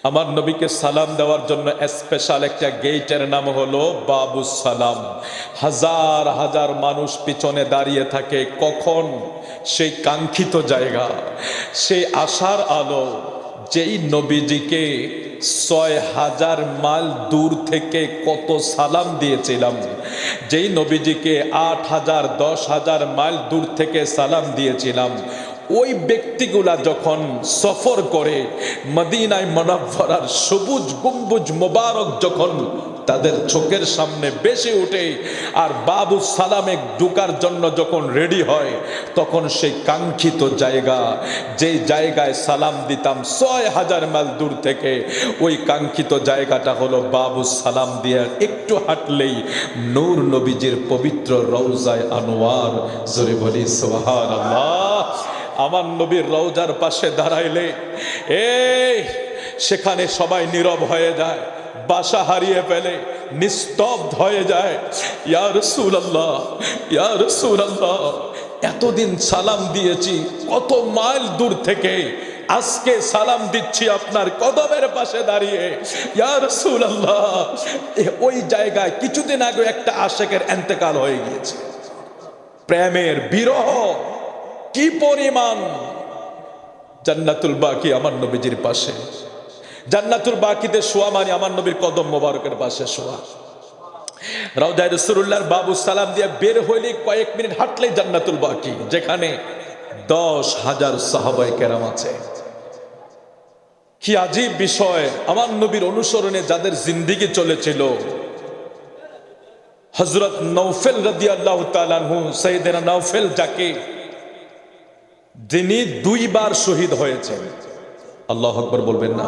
আমার নবীকে সালাম দেওয়ার জন্য স্পেশাল একটা গেটের নাম হলো বাবু সালাম। হাজার হাজার মানুষ পিছনে দাঁড়িয়ে থাকে, কখন সেই কাঙ্ক্ষিত জায়গা, সেই আশার আলো, যেই নবীজিকে ৬,০০০ মাইল দূর থেকে কত সালাম দিয়েছিলাম, যেই নবীজিকে ৮,০০০ ১০,০০০ মাইল দূর থেকে সালাম দিয়েছিলাম, ওই ব্যক্তিগুলা যখন সফর করে মদিনায় মুনাওয়ারার সবুজ গম্বুজ মোবারক যখন তাদের চোখের সামনে বেশি ওঠে আর বাবু সালামে ঢোকার জন্য যখন রেডি হয়, তখন সেই কাঙ্ক্ষিত জায়গা, যেই জায়গায় সালাম দিতাম ৬,০০০ মাইল দূর থেকে, ওই কাঙ্ক্ষিত জায়গাটা হলো বাবু সালাম দিয়ে একটু হাঁটলেই নূর নবীজির পবিত্র রওজায়ে আনোয়ার। জোরে বলি সুবহানাল্লাহ। আমার নবীর রওজার পাশে দাঁড়াইলে সেখানে সবাই নীরব হয়ে যায়, বাসা হারিয়ে ফেলে, নিস্তব্ধ হয়ে যায়। ইয়া রাসূলুল্লাহ, ইয়া রাসূলুল্লাহ, এতদিন সালাম দিয়েছি কত মাইল দূর থেকে, আজকে সালাম দিচ্ছি আপনার কদমের পাশে দাঁড়িয়ে। ইয়া রাসূলুল্লাহ, ওই জায়গায় কিছুদিন আগে একটা আশিকের ইন্তেকাল হয়ে গিয়েছে। প্রেমের বিরহ কি পরিমাণ! জান্নাতুল বাকি আমার নবীজির পাশে, জান্নাতুল বাকিতে শোয়া মানে আমার নবীর কদম মোবারকের পাশে শোয়া। রওজায়ে রাসূলুল্লাহর বাবু সালাম দিয়ে বের হইলে কয়েক মিনিট হাঁটলেই জান্নাতুল বাকি, যেখানে ১০,০০০ সাহাবায়ে কেরাম আছে। কি আজীব বিষয়! আমার নবীর অনুসরণে যাদের জিন্দেগি চলেছিল, হযরত নওফেল রাদিয়াল্লাহু তাআলা আনহু, সাইয়েদনা নওফেল, যাকে যিনি ২ বার শহীদ হয়েছেন, আল্লাহু আকবার বলবেন না?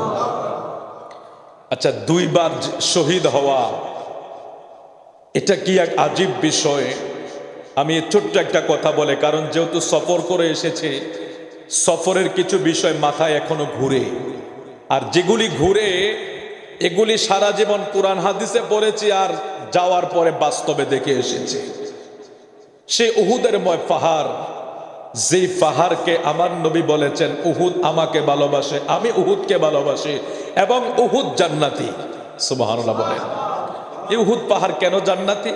আচ্ছা, ২ বার শহীদ হওয়া, এটা কি এক আজীব বিষয়। আমি ছোট্ট একটা কথা বলে, কারণ যেহেতু সফর করে এসেছে, সফরের কিছু বিষয় মাথায় এখনো ঘুরে, আর যেগুলি ঘুরে এগুলি সারা জীবন কোরআন হাদিসে পড়েছি আর যাওয়ার পরে বাস্তবে দেখে এসেছি। সে উহুদের পাহাড়, যেই পাহাড়কে আমার নবী বলেছেন উহুদ আমাকে ভালোবাসে, আমি উহুদকে ভালোবাসি, এবং উহুদ জান্নাতি। সুবহানাল্লাহ বলেন। এই উহুদ পাহাড় কেন জান্নাতি?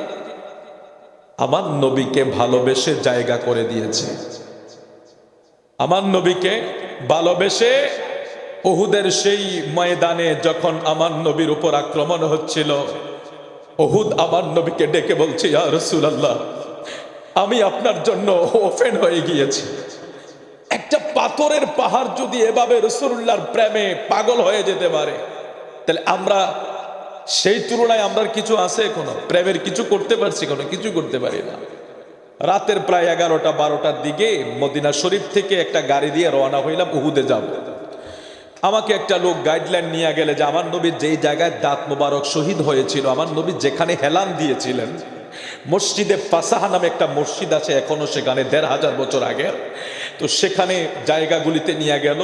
আমার নবীকে ভালোবেসে জায়গা করে দিয়েছে। আমার নবীকে ভালোবেসে উহুদের সেই ময়দানে যখন আমার নবীর উপর আক্রমণ হচ্ছিল, উহুদ আমার নবীকে ডেকে বলছে, ইয়া রাসূলুল্লাহ, আমি আপনার জন্য ওপেন হয়ে গিয়েছি। একটা পাথরের পাহাড় যদি এভাবে রাসূলুল্লাহর প্রেমে পাগল হয়ে যেতে পারে, তাহলে আমরা সেই তুলনায় আমরা কিছু আছে? কোনো প্রেমের কিছু করতে পারছি? কোনো কিছু করতে পারি না। রাতের প্রায় 11টা 12টার দিকে মদিনা শরীফ থেকে একটা গাড়ি দিয়ে রওনা হইলাম, উহুদে যাব। আমাকে একটা লোক গাইডলাইন নিয়ে গেলে যে আমার নবীর যেই জায়গায় দাঁত মোবারক শহীদ হয়েছিল, আমার নবী যেখানে হেলান দিয়েছিলেন, মসজিদে ফাসাহা নামে একটা মসজিদ আছে এখনো, সেখানে ১৫০০ বছর আগে, তো সেখানে জায়গাগুলিতে নিয়ে গেল।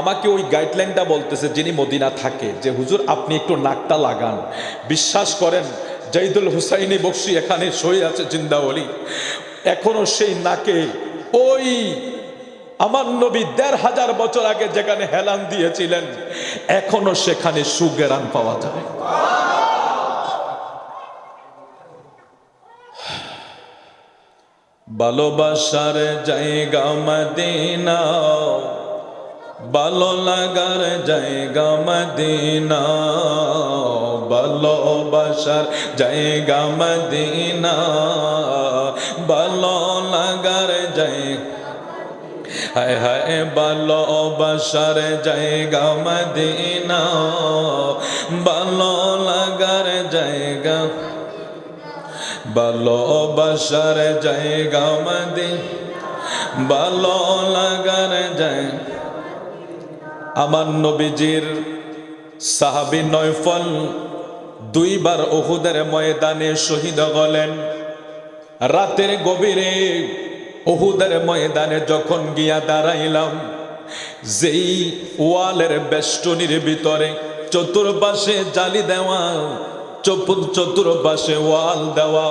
আমাকে ওই গাইডলাইনটা বলতেছে যিনি মদিনা থাকে, যে হুজুর আপনি একটু নাকটা লাগান। বিশ্বাস করেন, জাইদুল হুসাইনি বকশী এখানে সই আছে, জিন্দাওয়ালি, এখনো সেই নাকে ওই আমার নবী ১৫০০ বছর আগে যেখানে হেলান দিয়েছিলেন, এখনো সেখানে সুগেরান পাওয়া যায়। ভালোবাসার জায়গা মদিনা, ভালো লাগার জায়গা মদিনা, ভালোবাসার জায়গা মদিনা, ভালো লাগার জায়গা, হায় হায় ভালোবাসার জায়গা মদিনা, ভালো লাগার জায়গা, ভালোবাসার জায়গা মদিনা, ভালো লাগার জায়গা। আমার নবীজির সাহাবী নওফল ২ বার উহুদের ময়দানে শহীদ হলেন। রাতের গভীরে উহুদের ময়দানে যখন গিয়া দাঁড়াইলাম, যেই ওয়ালের বেষ্টনীর ভিতরে চতুর্পাশে জালি দেওয়া, চতুর্পাশে ওয়াল দেওয়া,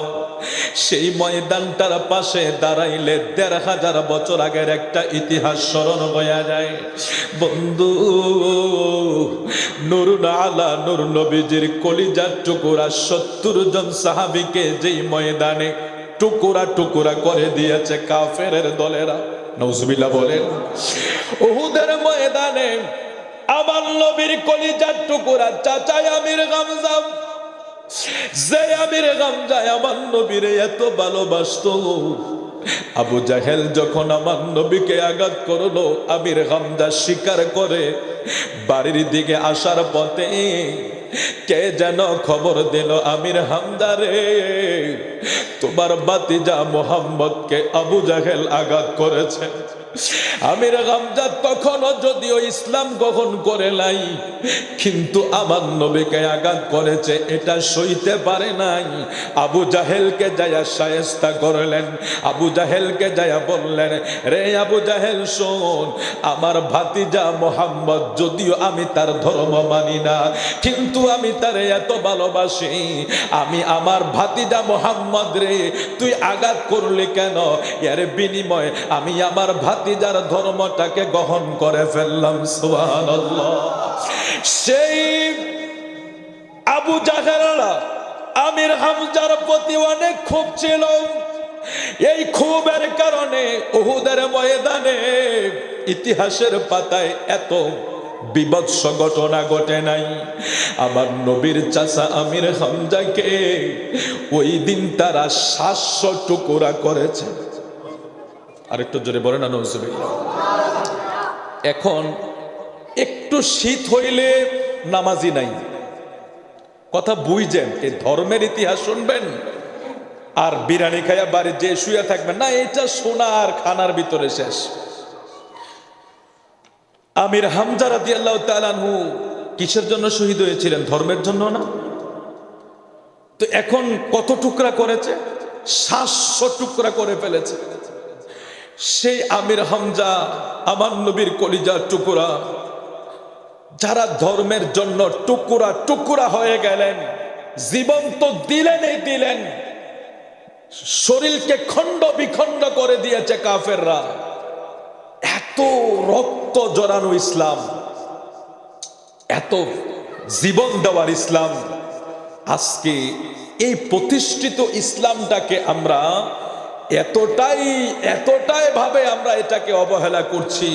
সেই ময়দানটার পাশে দাঁড়াইলে ১৫০০ বছর আগের একটা ইতিহাস স্মরণ হয়ে যায়। বন্ধু, নূরুন আলা নূর নবীজির কলিজার টুকরা ৭০ জন সাহাবীকে যেই ময়দানে টুকরা টুকরা করে দিয়েছে কাফেরের দলেরা, নাউজুবিল্লাহ বলেন। উহুদের ময়দানে আমার নবীর কলিজার টুকরা চাচা আমির হামজা, যে আমির হামজা আমার নবীরে এত ভালোবাসতো, আবু জাহেল যখন আমার নবীকে আঘাত করলো, আমির হামজা স্বীকার করে বাড়ির দিকে আসার পথে কে যেন খবর দিল, আমির হামজা রে, তোমার ভাতিজা মুহাম্মদকে আবু জাহেল আঘাত করেছে। আমির হামজা তখনও যদিও ইসলাম গ্রহণ করে নাই, কিন্তু আমার নবীকে আঘাত করেছে এটা সইতে পারে নাই। আবু জাহেলকে যায়া শায়েস্তা করলেন, আবু জাহেলকে যায়া বললেন, রে আবু জাহেল শোন, আমার ভাতিজা মুহাম্মদ যদিও আমি তার ধর্ম মানি না, কিন্তু আমি তারে এত ভালোবাসি, আমি আমার ভাতিজা মুহাম্মদ রে তুই আঘাত করলি কেন? এর বিনিময়ে আমি আমার ভাতিজার ধর্মটাকে গ্রহণ করে ফেললাম। সুবহানাল্লাহ। সেই আবু জাহেলরা আমির হামজার প্রতি অনেক ক্ষোভ ছিল। এই ক্ষোভের কারণে উহুদের ময়দানে ইতিহাসের পাতায় এত বিভৎস ঘটনা ঘটে নাই। আমার নবীর চাচা আমির হামজাকে ওই দিন তারা ৭০০ টুকরা করেছে। আরেকটু জোরে বলেন না নাউজুবিল্লাহ। এখন একটু শীত হইলে নামাজি নাই, কথা বুঝছেন? এই ধর্মের ইতিহাস শুনবেন আর বিরিয়ানি খাইয়া বাড়ি যে শুয়ে থাকবেন না, এটা শোনা আর খানার ভিতরে শেষ। আমির হামজা রাদিয়াল্লাহু তাআলা আনহু কিসের জন্য শহীদ হয়েছিলেন? ধর্মের জন্য না? তো এখন কত টুকরা করেছে? ৭০০ টুকরা করে ফেলেছে। সেই আমির হামজা আমার নবীর কলিজার টুকরা, যারা ধর্মের জন্য টুকরা টুকরা হয়ে গেলেন, জীবন তো দিলেনই দিলেন, শরীরকে খণ্ড বিখণ্ড করে দিয়েছে কাফেররা। এত রক্ত জড়ানো ইসলাম, এত জীবন দেওয়ার ইসলাম, আজকে এই প্রতিষ্ঠিত ইসলামটাকে আমরা এতটাই ভাবে আমরা এটাকে অবহেলা করছি।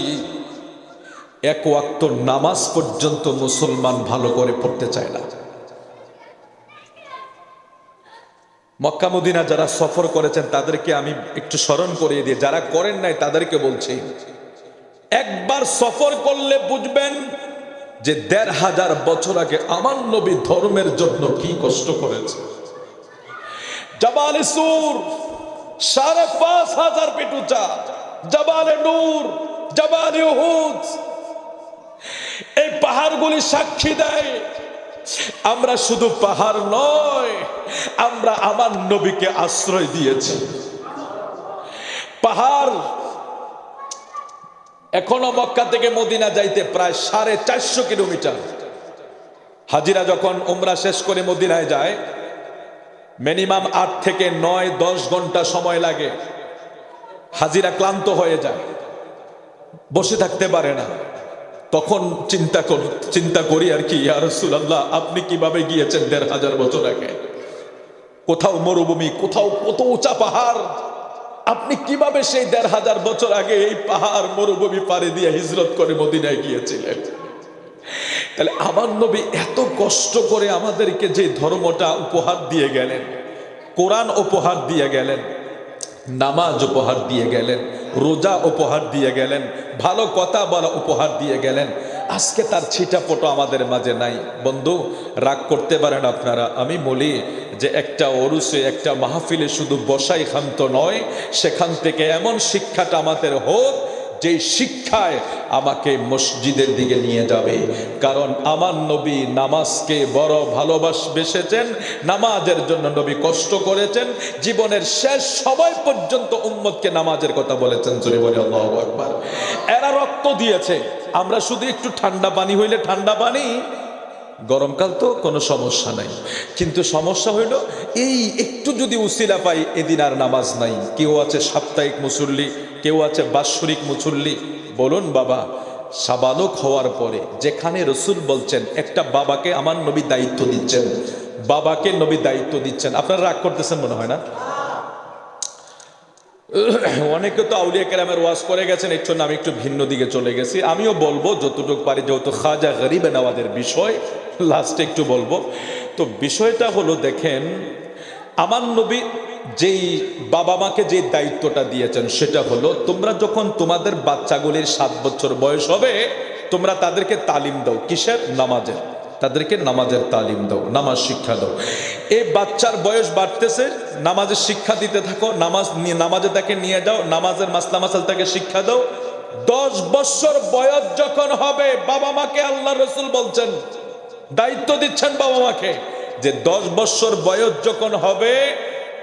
এক ওয়াক্ত নামাজ পর্যন্ত মুসলমান ভালো করে পড়তে চায় না। মক্কা মদিনা যারা সফর করেছেন তাদেরকে আমি একটু স্মরণ করিয়ে দিই, যারা করেন নাই তাদেরকে বলছি, একবার সফর করলে বুঝবেন যে ১৫০০ বছর আগে আমার নবী ধর্মের জন্য কি কষ্ট করেছে। জাবালে সুর ৫৫০০ ফিট উঁচা, জাবালে নূর, জাবালে উহুদ, এই পাহাড়গুলি সাক্ষী দেয় আমরা শুধু পাহাড় নয়, আমরা আমার নবীকে আশ্রয় দিয়েছি। পাহাড় এখনো মক্কা থেকে মদিনা যাইতে প্রায় ৪৫০ কিলোমিটার। হাজিরা যখন উমরা শেষ করে মদিনায় যায়, মিনিমাম ৮ থেকে ৯-১০ ঘন্টা সময় লাগে। হাজিরা ক্লান্ত হয়ে যায়, বসে থাকতে পারে না। তখন চিন্তা করি আর কি, ইয়া রাসূলুল্লাহ, আপনি কিভাবে গিয়েছেন ১৫০০ বছর আগে? কোথাও মরুভূমি, কোথাও কত উঁচা পাহাড়, আপনি কিভাবে সেই ১৫০০ বছর আগে এই পাহাড় মরুভূমি পাড়ি দিয়ে হিজরত করে মদিনায় গিয়েছিলেন? তাহলে আমার নবী এত কষ্ট করে আমাদেরকে যে ধর্মটা উপহার দিয়ে গেলেন, কোরআন উপহার দিয়ে গেলেন, নামাজ উপহার দিয়ে গেলেন, রোজা উপহার দিয়ে গেলেন, ভালো কথা বলা উপহার দিয়ে গেলেন, আজকে তার ছিটাফোঁটা আমাদের মাঝে নাই। বন্ধু, রাগ করতে পারেন আপনারা, আমি বলি যে একটা ওরুসে, একটা মাহফিলে শুধু বসাই ক্ষান্ত নয়, সেখান থেকে এমন শিক্ষাটা আমাদের হোক যেই শিক্ষায় আমাকে মসজিদের দিকে নিয়ে যাবে। কারণ আমার নবী নামাজকে বড় ভালোবাসেছেন, নামাজের জন্য নবী কষ্ট করেছেন, জীবনের শেষ সময় পর্যন্ত উম্মতকে নামাজের কথা বলেছেন। জোরে বলে আল্লাহু আকবার। এরা রক্ত দিয়েছে, আমরা শুধু একটু ঠান্ডা পানি হইলে ঠান্ডা পানি গরমকাল তো কোনো সমস্যা নাই, কিন্তু সমস্যা হইল এই একটু যদি উসিলা পাই, এদিন আর নামাজ নাই। কেউ আছে সাপ্তাহিক মুসল্লি, কেউ আছে বাৎসরিক মুসল্লি। বলুন বাবা, সাবালক হওয়ার পরে যেখানে রসুল বলছেন একটা বাবাকে আমার নবী দায়িত্ব দিচ্ছেন, বাবাকে নবী দায়িত্ব দিচ্ছেন, আপনারা রাগ করতেছেন মনে হয় না? অনেকে তো আউলিয়া কেরামের ওয়াজ করে গেছেন, এর জন্য আমি একটু ভিন্ন দিকে চলে গেছি। আমিও বলবো যতটুকু পারি, যেহেতু খাজা গরিবে নওয়াজের বিষয়, লাস্টে একটু বলবো। তো বিষয়টা হলো, দেখেন আমার নবী যেই বাবা মাকে যে দায়িত্বটা দিয়েছেন সেটা হলো, তোমরা যখন তোমাদের বাচ্চাগুলির 7 বছর বয়স হবে, তোমরা তাদেরকে তালিম দাও। কিসের? নামাজের। তাদেরকে নামাজের তালিম দাও, নামাজ শিক্ষা দাও। এই বাচ্চার বয়স বাড়তেছে, নামাজের শিক্ষা দিতে থাকো, নামাজে তাকে নিয়ে যাও, নামাজের মাসলা মাসাল তাকে শিক্ষা দাও। 10 বছর বয়স যখন হবে, বাবা মাকে আল্লাহ রসুল বলছেন, দায়িত্ব দিচ্ছেন বাবা মাকে, যে 10 বছর বয়স যখন হবে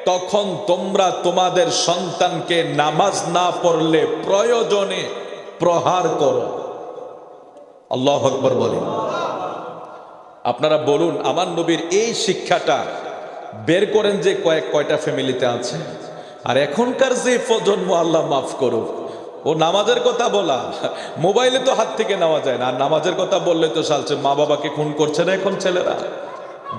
তখন তোমরা তোমাদের সন্তানকে নামাজ না পড়লে প্রয়োজনে প্রহার করো। আল্লাহু আকবার বলেন। আপনারা বলুন, আমার নবীর এই শিক্ষাটা বের করেন যে কয়টা ফ্যামিলিতে আছে। আর এখনকার যে প্রজন্ম, আল্লাহ মাফ করুক, ও নামাজের কথা বলা, মোবাইলে তো হাত থেকে নেওয়া যায় না। আর নামাজের কথা বললে তো সালছে, মা বাবাকে খুন করছে না এখন ছেলেরা,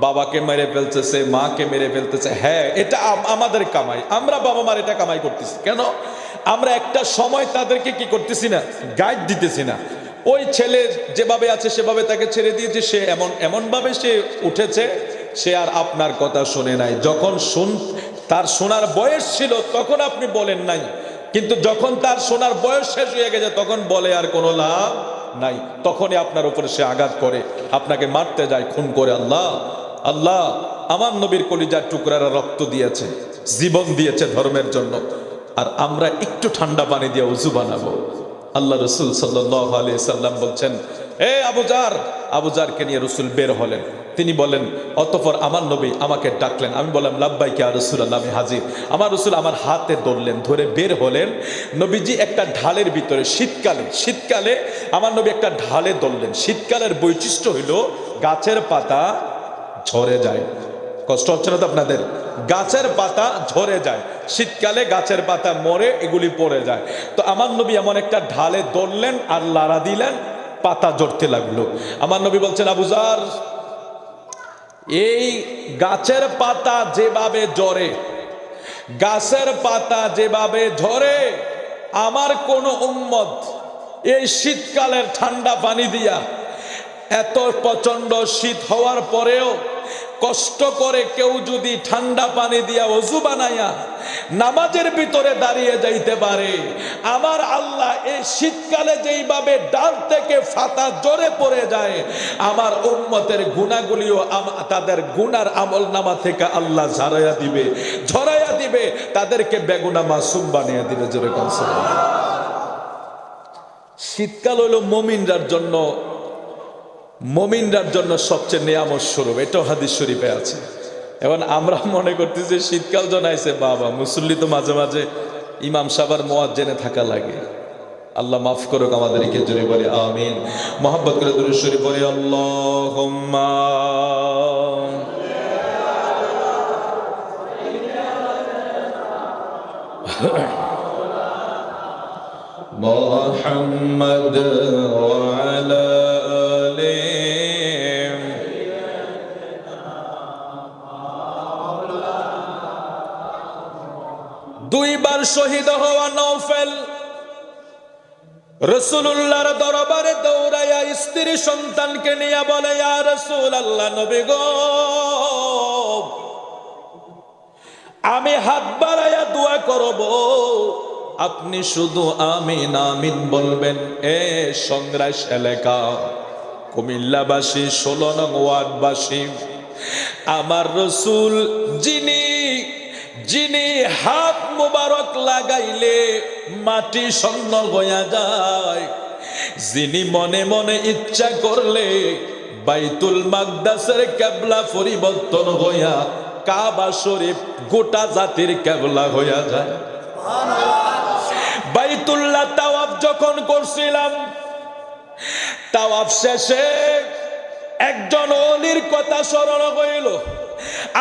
বাবাকে মেরে ফেলতেছে, মাকে মেরে ফেলতেছে। হ্যাঁ, এটা আমাদের কামাই, আমরা বাবা মার এটা কামাই করতেছি। কেন? আমরা একটা সময় তাদেরকে কি করতেছি না, গাইড দিতেছি না। ওই ছেলে যেভাবে আছে সেভাবে তাকে ছেড়ে দিয়েছে, সে এমন ভাবে সে উঠেছে, সে আর আপনার কথা শোনে নাই। যখন তার শোনার বয়স ছিল তখন আপনি বলেন নাই, কিন্তু যখন তার শোনার বয়স শেষ হয়ে গেছে তখন বলে আর কোনো লাভ নাই। তখনই আপনার উপরে সে আঘাত করে, আপনাকে মারতে যায়, খুন করে। আল্লাহ আমার নবীর কলিজার টুকরারা রক্ত দিয়েছে, জীবন দিয়েছে ধর্মের জন্য, আর আমরা একটু ঠান্ডা পানি দিয়ে উযু বানাবো? আল্লাহ রসুল সাল্লাল্লাহু আলাইহি সাল্লাম বলছেন, এ আবু জারকে নিয়ে রসুল বের হলেন। তিনি বলেন, অতঃপর আমার নবী আমাকে ডাকলেন। আমি বললাম, লাব্বাইকা ইয়া রাসূলুল্লাহ, আমি হাজির। আমার রসুল আমার হাতে ধরলেন, ধরে বের হলেন। নবীজি একটা ঢালের ভিতরে, শীতকালে আমার নবী একটা ঢালে ধরলেন। শীতকালের বৈশিষ্ট্য হইল গাছের পাতা ঝরে যায়। কষ্ট হচ্ছে না তো আপনাদের? গাছের পাতা ঝরে যায়, শীতকালে গাছের পাতা মরে, এগুলি পড়ে যায়। তো আমার নবী এমন একটা ঢালে ধরলেন আর লাড়া দিলেন, পাতা ঝরতে লাগলো। আমার নবী বলছেন, আবু জার, এই গাছের পাতা যেভাবে ঝরে, গাছের পাতা যেভাবে ঝরে, আমার কোন উম্মত এই শীতকালের ঠান্ডা পানি দিয়া, এত প্রচন্ড শীত হওয়ার পরেও কষ্ট করে কেউ যদি ঠান্ডা পানি দিয়া ওযু বানাইয়া নামাজের ভিতরে দাঁড়িয়ে যাইতে পারে, আমার আল্লাহ এই শীতকালে যেইভাবে ডাল থেকে ফাতা জোরে পড়ে যায়, আমার উম্মতের গুনাহগুলিও তাদের গুনার আমল নামা থেকে আল্লাহ ঝরাইয়া দিবে, তাদেরকে বেগুনা মাসুম বানিয়ে দিবে। জোরে কোন সুবহানাল্লাহ। শীতকাল হলো মুমিনরার জন্য সবচেয়ে নিয়ামত স্বরূপ, এটাও হাদিস শরীফে আছে। এখন আমরা মনে করতেছি শীতকাল জানাইছে, বাবা মুসল্লি তো মাঝে মাঝে ইমাম সাহেবের মুয়াজ্জিনে থাকা লাগে। আল্লাহ মাফ করুক আমাদেরকে, জোরে বলে আমিন। মুহাব্বত করে দুরূদ শরীফ পড়ি, আল্লাহুম্মা মুহাম্মদ ওয়া আলা আলি। দুইবার শহীদ হওয়া নওফেল রাসূলুল্লাহর দরবারে দৌড়াইয়া স্ত্রী সন্তানকে নিয়ে বলে, ইয়া রাসূলুল্লাহ, নবী গো, আমি হাত বাড়াইয়া দোয়া করব, আপনি শুধু আমিন আমিন বলবেন। এ সংগ্রাস এলাকা, কুমিল্লাবাসী, 16 নং ওয়ার্ডবাসী, আমার রসুল যিনি হাত মুবারক লাগাইলে মাটি শূন্য হইয়া যায়, যিনি মনে মনে ইচ্ছা করলে বাইতুল মাকদাসের কিবলা পরিবর্তন হইয়া কাবা শরীফ গোটা জাতির কিবলা হইয়া যায়। বাইতুল্লাহ তাওয়াফ যখন করছিলাম, তাওয়াফ শেষে একজন অলির কথা স্মরণ হইল।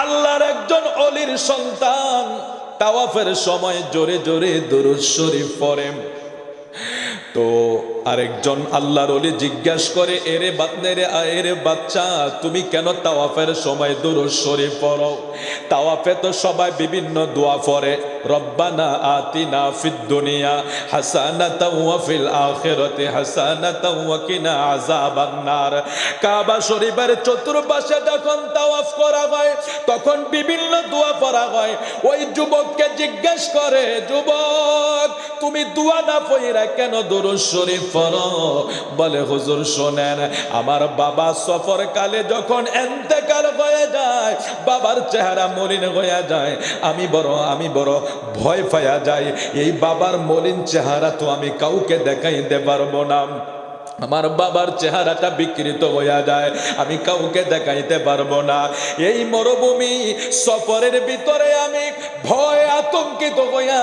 আল্লাহর একজন অলির সন্তান তাওয়াফের সময় জোরে জোরে দুরূদ শরীফ পড়ে। তো আরেকজন আল্লাহর ওলি জিজ্ঞাসা করে, এরে বাচ্চা, তুমি কেন তাওয়াফের সময় দুরূদ শরীফ পড়ো? তাওয়াফে তো সবাই বিভিন্ন দোয়া পড়ে, রব্বানা আতিনা ফিদ দুনিয়া হাসানাতাও ওয়া ফিল আখিরাতি হাসানাতাও ওয়া কিনা আযাবান নার। কাবা শরীফের চতুর্পাশে যখন তাওয়াফ করা হয় তখন বিভিন্ন দোয়া পড়া হয়। ওই যুবককে জিজ্ঞেস করে, যুবক তুমি দোয়া না পড়া কেন দুরূদ শরীফ পড়ো? বলে, হুজুর শোনেন, আমার বাবা সফর কালে যখন ইন্তেকাল হয়ে যায়, বাবার চেহারা মলিন হয়ে যায়, আমি বড় ভয় পাওয়া যায়। এই বাবার মলিন চেহারা তো আমি কাউকে দেখাইতে পারবো না। আমার বাবার চেহারাটা বিকৃত হয়ে যায়, আমি কাউকে দেখাইতে পারবো না। এই মরুভূমি সফরের ভিতরে আমি ভয় আতঙ্কিত হইয়া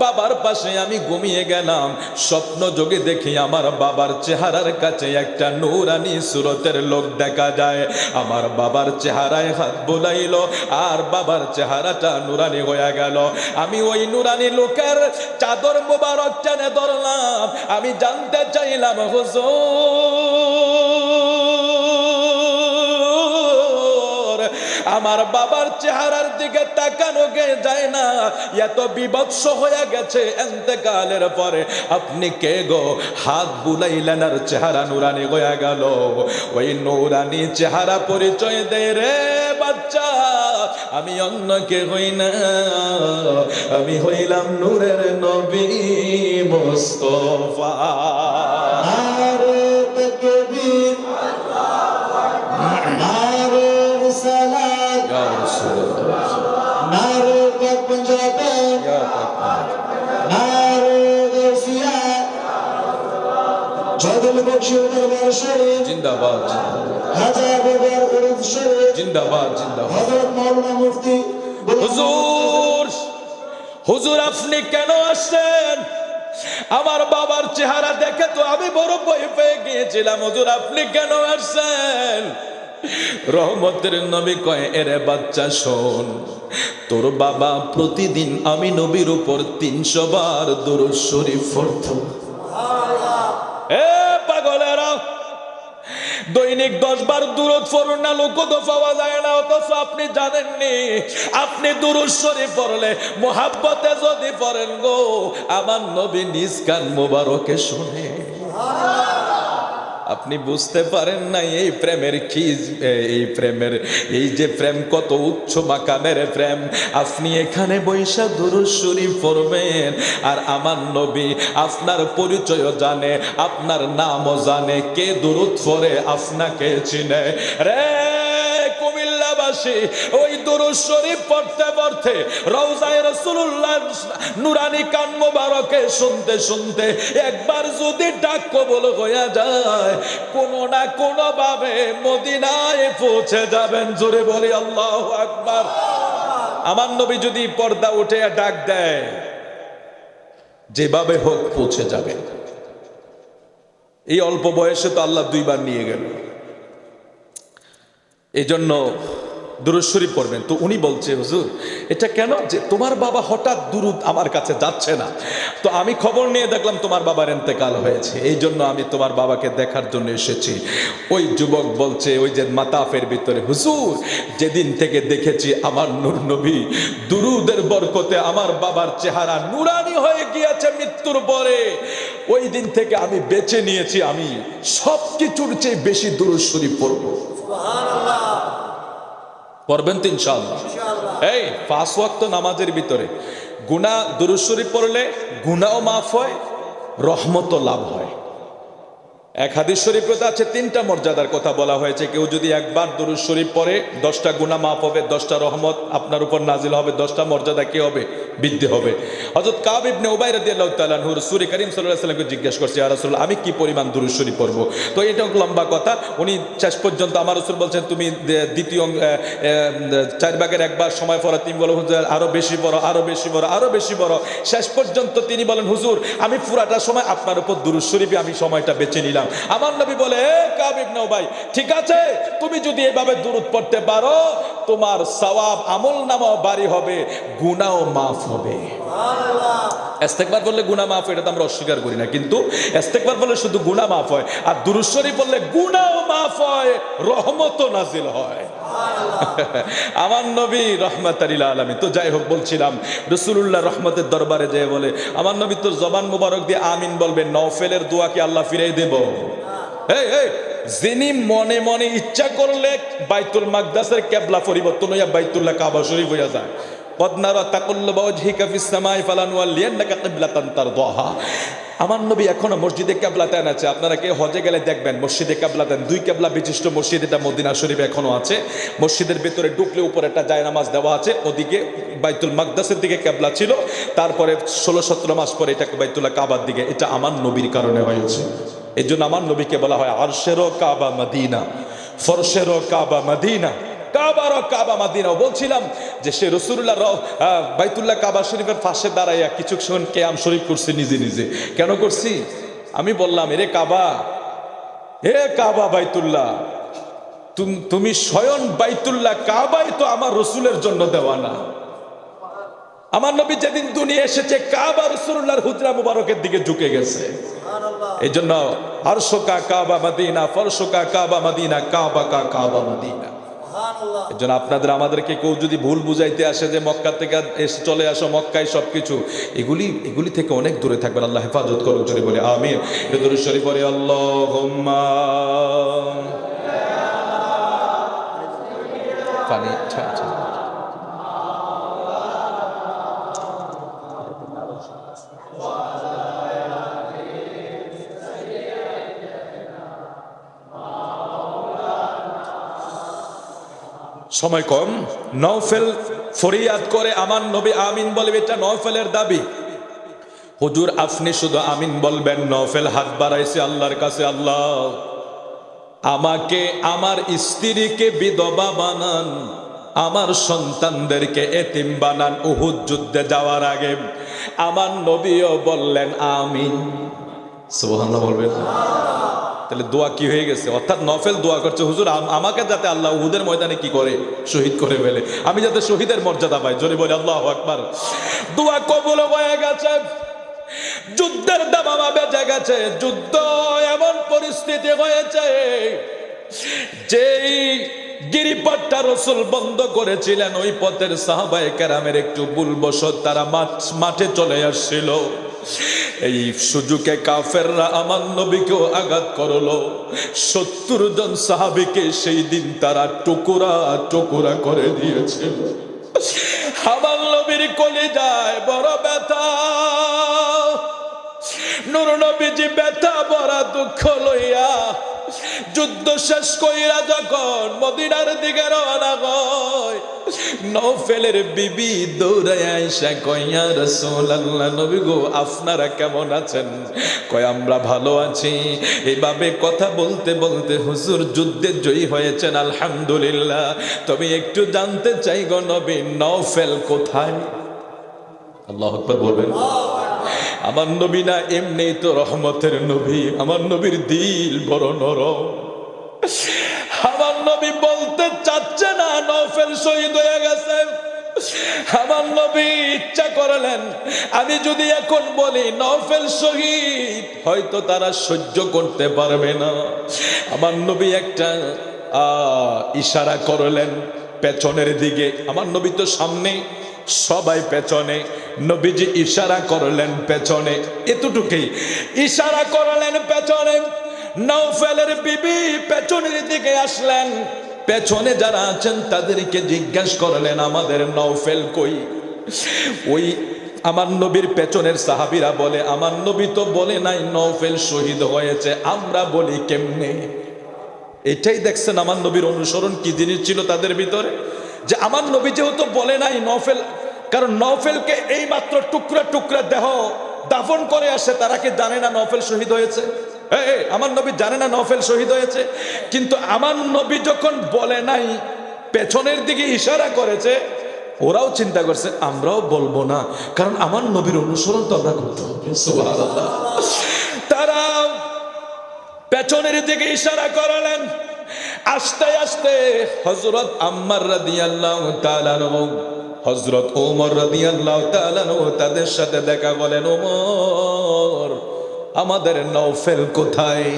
বাবার পাশে আমি ঘুমিয়ে গেলাম। স্বপ্ন যোগে দেখি আমার বাবার চেহারার কাছে একটা নূরানি সুরতের লোক দেখা যায়। আমার বাবার চেহারায় হাত বুলাইল আর বাবার চেহারাটা নূরানি হয়ে গেল। আমি ওই নূরানি লোকের চাদর মোবারক টেনে ধরলাম। আমি জানতে চাইলাম, হুজুর আমার বাবার চেহারার দিকে তাকানো যায় না, এত বিভৎস হয়ে গেছে ইন্তেকালের পরে, আপনি কে গো? হাত বুলাইলেন আর চেহারা নুরানি হয়ে গেল। ওই নুরানি চেহারা পরিচয় দেয়, রে বাচ্চা, আমি অন্য কে হই না, আমি হইলাম নূরের নবী মুস্তাফা। জিন্দাবাদ জিন্দাবাদ জিন্দাবাদ। হুজুর আপনি কেন আসছেন? আমার বাবার চেহারা দেখে তো আমি বড় ভয় পেয়ে গিয়েছিলাম। হুজুর আপনি কেন আসছেন? রহমতের নবী কয়, এরে বাচ্চা শোন, তোর বাবা প্রতিদিন আমি নবীর উপর 300 বার দুরূদ শরীফ পড়তো। পাগলেরা, দৈনিক 10 বার দুরূদ পড়ুন না, লোক তো পাওয়া যায় না। অথচ আপনি জানেননি, আপনি দুরূদ শরীফ পড়লে, মোহাব্বতে যদি পড়েন গো, আমার নবী নিজ কান মোবারকে শুনে। আপনি বুঝতে পারেন না এই প্রেমের কি, এই যে প্রেম কত উচ্চ মাকামের প্রেম। আপনি এখানে বৈশা দুরূদ শরীফ পড়বেন আর আমার নবী আপনার পরিচয় জানে, আপনার নামও জানে, কে দুরূদ পড়ে আপনাকে চিনে। রে কুমিল্লাবাসী, ওই দুরূদ শরীফ পড়তে পড়তে রওজায়ে রাসূলুল্লাহ নুরানি কান মোবারকে শুনতে শুনতে একবার যদি ডাক কবুল হয়ে যায়, কোনো না কোনো ভাবে মদিনায় পৌঁছে যাবেন। জোরে বলি আল্লাহু আকবার। আমার নবী যদি পর্দা উঠে ডাক দেয়, যেভাবে হোক পৌঁছে যাবে। এই অল্প বয়সে তো আল্লাহ 2 বার নিয়ে গেল। এই জন্য দুরূদ শরীফ পড়বেন। তো উনি বলছে, হুজুর এটা কেন যে তোমার বাবা হঠাৎ দুরূদ আমার কাছে যাচ্ছে না? তো আমি খবর নিয়ে দেখলাম তোমার বাবার ইন্তেকাল হয়েছে, এই জন্য আমি তোমার বাবাকে দেখার জন্য এসেছি। ওই যুবক বলছে, ওই যে মাতাফের ভিতরে, হুজুর যেদিন থেকে দেখেছি আমার নূর নবী দুরূদের বরকতে আমার বাবার চেহারা নুরানি হয়ে গিয়েছে মৃত্যুর পরে, ওই দিন থেকে আমি বেছে নিয়েছি আমি সব কিছুর চেয়ে বেশি দুরূদ শরীফ পড়বো। সুবহানাল্লাহ। পড়বেন তো ইনশাআল্লাহ। এই 5 ওয়াক্ত নামাজের ভিতরে গুনাহ দুরূদ শরীফ পড়লে গুনাহও মাফ হয়, রহমতও লাভ হয়। এক হাদিস শরীফে আছে 3টা মর্যাদার কথা বলা হয়েছে। কেউ যদি একবার দুরূদ শরীফ পড়ে 10টা গুনাহ মাফ হবে, 10টা রহমত আপনার উপর নাজিল হবে, 10টা মর্যাদা কি হবে? বৃদ্ধি হবে। হযরত কাব ইবনে উবাই রাদিয়াল্লাহু তাআলা আনহু রাসূল করিম সাল্লাল্লাহু আলাইহি ওয়াসাল্লামকে জিজ্ঞেস করছে, ইয়া রাসূলুল্লাহ আমি কি পরিমাণ দুরূদ শরীফ পড়ব? তো এটা লম্বা কথা। উনি শেষ পর্যন্ত আমার রাসূল বলছেন, তুমি দ্বিতীয় 4 ভাগের 1 ভাগ সময় পড়া, তুমি বলো হুজুর আরো বেশি পড়ো, আরো বেশি পড়ো, আরো বেশি পড়ো। শেষ পর্যন্ত তিনি বলেন, হুজুর আমি পুরাটা সময় আপনার উপর দুরূদ শরীফে আমি সময়টা বেছে নিলাম। আমার নবী বলে, এ কাব ইবনে উবাই, ঠিক আছে, তুমি যদি এভাবে দুরূদ পড়তে পারো, তোমার সওয়াব আমল নামাও বাড়ি হবে, গুনাহও মাফ হবে। ইস্তেগফার বললে গুনাহ মাফ হয়, এটা তো আমরা অস্বীকার করি না, কিন্তু ইস্তেগফার বললে শুধু গুনাহ মাফ হয়, আর দুরূদ শরীফ বললে গুনাহও মাফ হয়, রহমতও নাজিল হয়। আমার নবী রহমাতাল লিল আলামিন। তো যাই হোক, বলছিলাম রাসূলুল্লাহ রহমতের দরবারে যেয়ে বলে, আমার নবী তো জবান মুবারক দিয়ে আমিন বলবেন, নওফেলের দোয়া কি আল্লাহ ফিরিয়ে দেব? যিনি মনে মনে ইচ্ছা করলে বাইতুল মাকদাসের কিবলা পরিবর্তন হইয়া বাইতুল্লাহ কাবা শরীফ হইয়া যায়। আমার নবী এখনো মসজিদে কিবলাতান আছে। আপনারা কে হজে গেলে দেখবেন মসজিদে কিবলাতান, দুই কিবলা বিশিষ্ট মসজিদ, এটা মদিনা শরীফে এখনো আছে। মসজিদের ভিতরে ঢুকলে উপরে একটা জায়নামাজ দেওয়া আছে, ওদিকে বাইতুল মাকদাসের দিকে কিবলা ছিল, তারপরে 16-17 মাস পরে এটা বাইতুল্লাহ কাবার দিকে। এটা আমার নবীর কারণে হয়েছে। এই জন্য আমার নবীকে বলা হয় আরশেরও কাবা মদিনা, ফরশেরও কাবা মদিনা, কাবারও কাবা মদিনা। বলছিলাম যে সে রাসূলুল্লাহ বাইতুল্লাহ কাবা শরীফের পাশে দাঁড়াইয়া কিছুক্ষণ কিয়াম শরীফ করছে নিজে নিজে। কেন করছি? আমি বললাম, এরে কাবা, হে কাবা বাইতুল্লাহ, তুমি স্বয়ং বাইতুল্লাহ কাবাই তো আমার রাসূলের জন্য দেওয়া না। আমার নবী যেদিন দুনিয়া এসেছে কাবা রাসূলুল্লাহর হুজরা মুবারকের দিকে ঝুঁকে গেছে। এই জন্য আরশকা কাবা মদিনা, ফরশকা কাবা মদিনা, কাবা কা কাবা মদিনা। এই জন্য আপনাদের আমাদেরকে কেউ যদি ভুল বুঝাইতে আসে যে মক্কা থেকে এসে চলে আসো, মক্কায় সবকিছু, এগুলি থেকে অনেক দূরে থাকবেন। আল্লাহ হেফাজত করুন, জোরে বলে আমিন। দুরূদ শরীফ পড়ে আল্লাহুম্মা পানি সময় কম। নওফেল ফরিয়াদ করে আমার নবী আমিন বলবে, এটা নওফেলের দাবি। হুজুর আপনি শুধু আমিন বলবেন। নওফেল হাত বাড়াইছে আল্লাহর কাছে, আল্লাহ আমাকে, আমার স্ত্রীকে বিধবা বানান, আমার সন্তানদেরকে এতিম বানান উহুদ যুদ্ধে যাওয়ার আগে। আমার নবীও বললেন আমিন। সুবহানাল্লাহ বলবেন। তাহলে দোয়া কি হয়ে গেছে? অর্থাৎ নওফেল দোয়া করছে, হুজুর আমাকে যাতে আল্লাহ উহুদের ময়দানে কি করে, শহীদ করে ফেলে, আমি যাতে শহীদের মর্যাদা পাই। জোরে বলে আল্লাহু আকবার। দোয়া কবুল হয়ে গেছে, যুদ্ধের দামামা বেজে গেছে। যুদ্ধ এমন পরিস্থিতি হয়েছে, যেই গিরিপথটা রাসূল বন্ধ করেছিলেন, ওই পথের সাহাবায়ে কেরামের একটু ভুলবশত তারা মাঠে চলে আসছিল। এই সুযোগে কাফেররা আমার নবীকেও আঘাত করলো। 70 জন সাহাবীকে সেই দিন তারা টুকরা টুকরা করে দিয়েছিল। আমার নবীর কলিজায় বড় ব্যথা। নূর নবীজি ব্যথা ভরা দুঃখ লইয়া যুদ্ধ শেষ কইরা যখন মদিনার দিকে রওনা হয়, নওফেলের বিবি দৌড়ায় আয়েশা কয়, ইয়া রাসূলুল্লাহ, নবী গো আপনারা কেমন আছেন? কয় আমরা ভালো আছি। এইভাবে কথা বলতে বলতে হুজুর যুদ্ধে জয়ী হয়েছেন আলহামদুলিল্লাহ। তবে একটু জানতে চাই গো নবী, নওফেল কোথায়? আল্লাহু আকবার বলবেন। আমার নবী না এমনিই তো রহমতের নবী, আমার নবীর দিল বড় নরম। আমার নবী বলতে চাচ্ছে না নওফেল শহীদ হয়ে গেছে। আমার নবী ইচ্ছা করলেন, আমি যদি এখন বলি নওফেল শহীদ, হয়তো তারা সহ্য করতে পারবে না। আমার নবী একটা ইশারা করলেন পেছনের দিকে। আমার নবী তো সামনে, সবাই পেছনে। নবীজি ইশারা করলেন পেছনে, এতটুকুই ইশারা করলেন পেছনে। নওফেলের বিবি পেছনের দিকে আসলেন। পেছনে যারা আছেন তাদেরকে জিজ্ঞাসা করলেন, আমাদের নওফেল কই? ওই আমার নবীর পেছনের সাহাবীরা বলে, আমার নবী তো বলে নাই নওফেল শহীদ হয়েছে, আমরা বলি কেমনে? এটাই দেখছেন আমার নবীর অনুসরণ কি জিনিস ছিল তাদের ভিতরে, যে আমার নবী যেহেতু বলে নাই নওফেল, কারণ নওফেলকে এই মাত্র টুকরা টুকরা দেহ দাফন করে আসে, তারা কি জানে না নওফেল শহীদ হয়েছে? আমার নবী জানে না নওফেল শহীদ হয়েছে? কিন্তু আমার নবী যখন বলে নাই, পেছনের দিকে ইশারা করেছে, ওরাও চিন্তা করছে আমরাও বলবো না, কারণ আমার নবীর অনুসরণ তো আমরা করতে হবে। সুবহানাল্লাহ। তারা পেছনের দিকে ইশারা করলেন। আস্তে আস্তে হযরত আম্মার রাদিয়াল্লাহু তাআলা আনহু, হযরত ওমর রাদিয়াল্লাহু তাআলা আনহু তাদের সাথে দেখা বলেন, ওমর আমাদের নওফেল কোথায়?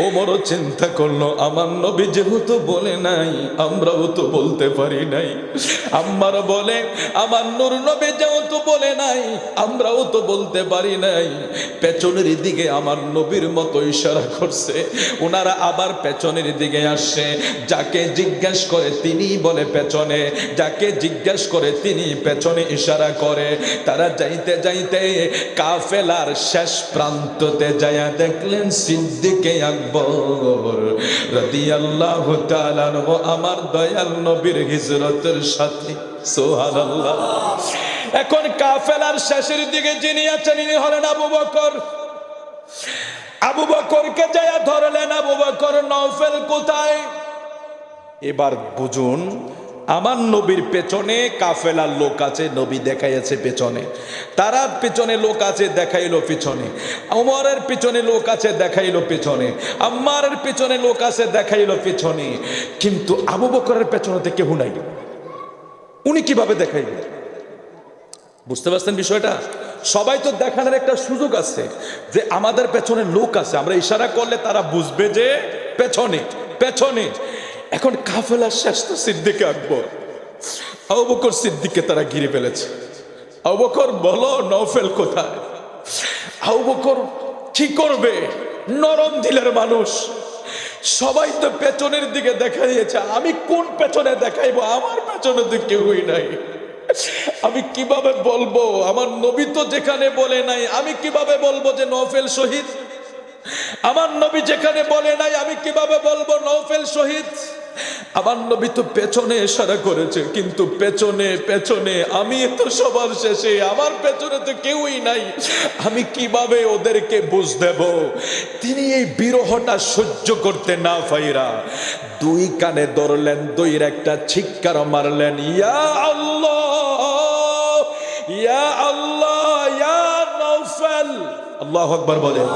ওমরও চিন্তা করলো, আমার নবী যেহেতু বলে নাই আমরাও তো বলতে পারি নাই। আম্মার বলে, আমার নূর নবী যেহেতু বলে নাই আমরাও তো বলতে পারি নাই। পেছনের দিকে আমার নবীর মতো ইশারা করছে। ওনারা আবার পেছনের দিকে আসছে। যাকে জিজ্ঞেস করে তিনি বলে পেছনে, যাকে জিজ্ঞেস করে তিনি পেছনে ইশারা করে। তারা যাইতে যাইতে কাফেলার শেষ প্রান্ততে যায়া দেখলেন সিদ্দিকে আকবর রাদিয়াল্লাহু তাআলা আনহু আমার দয়াল নবীর হিজরতের সাথী। সুবহানাল্লাহ। এখন কাফেলার শেষের দিকে যিনি আছেন ইনি হলেন আবু বকর। আবু বকরকে যায়া ধরলেন, আবু বকর নওফেল কোথায়? এবার বুঝুন, আমার নবীর পেছনে কাফেলার লোক আছে, নবী দেখাইছে পেছনে, তারা পেছনে লোক আছে দেখাইলো পিছনে, ওমরের পিছনে লোক আছে দেখাইলো পিছনে, আম্মারের পিছনে লোক আছে দেখাইলো পিছনে, কিন্তু আবু বকরের পেছনে কেউ নাই। উনি কিভাবে দেখাইলেন? বুঝতে পারছেন বিষয়টা? সবাই তো দেখানোর একটা সুযোগ আছে যে আমাদের পেছনে লোক আছে, আমরা ইশারা করলে তারা বুঝবে যে পেছনে পেছনে। এখন কাফেলার শেষ তো সিদ্দিকে আকবর, আবু বকর সিদ্দিককে তারা ঘিরে ফেলেছে। আবু বকর বলো নওফেল কোথায়? আবু বকর কি করবে? নরম দিলের মানুষ, সবাই তো পেছনের দিকে দেখাইছে, আমি কোন পেছনে দেখাইবো? আমার পেছনে তো কেউই নাই, আমি কিভাবে বলবো? আমার নবী তো যেখানে বলে নাই আমি কিভাবে বলবো যে নওফেল শহীদ? আমার নবী যেখানে বলে নাই আমি কিভাবে বলবো নওফেল শহীদ? আমার নবী তো পেছনে ইশারা করেছে, কিন্তু পেছনে পেছনে আমি তো সবার শেষে, আমার পেছনে তো কেউই নাই, আমি কিভাবে ওদেরকে বুঝ দেব? তিনি এই বিরহটা সহ্য করতে না পাইরা দুই কানে ধরলেন, দুইয়ের একটা চিৎকার মারলেন, ইয়া আল্লাহ ইয়া আল্লাহ ইয়া নওফেল। আল্লাহু আকবার বলেন।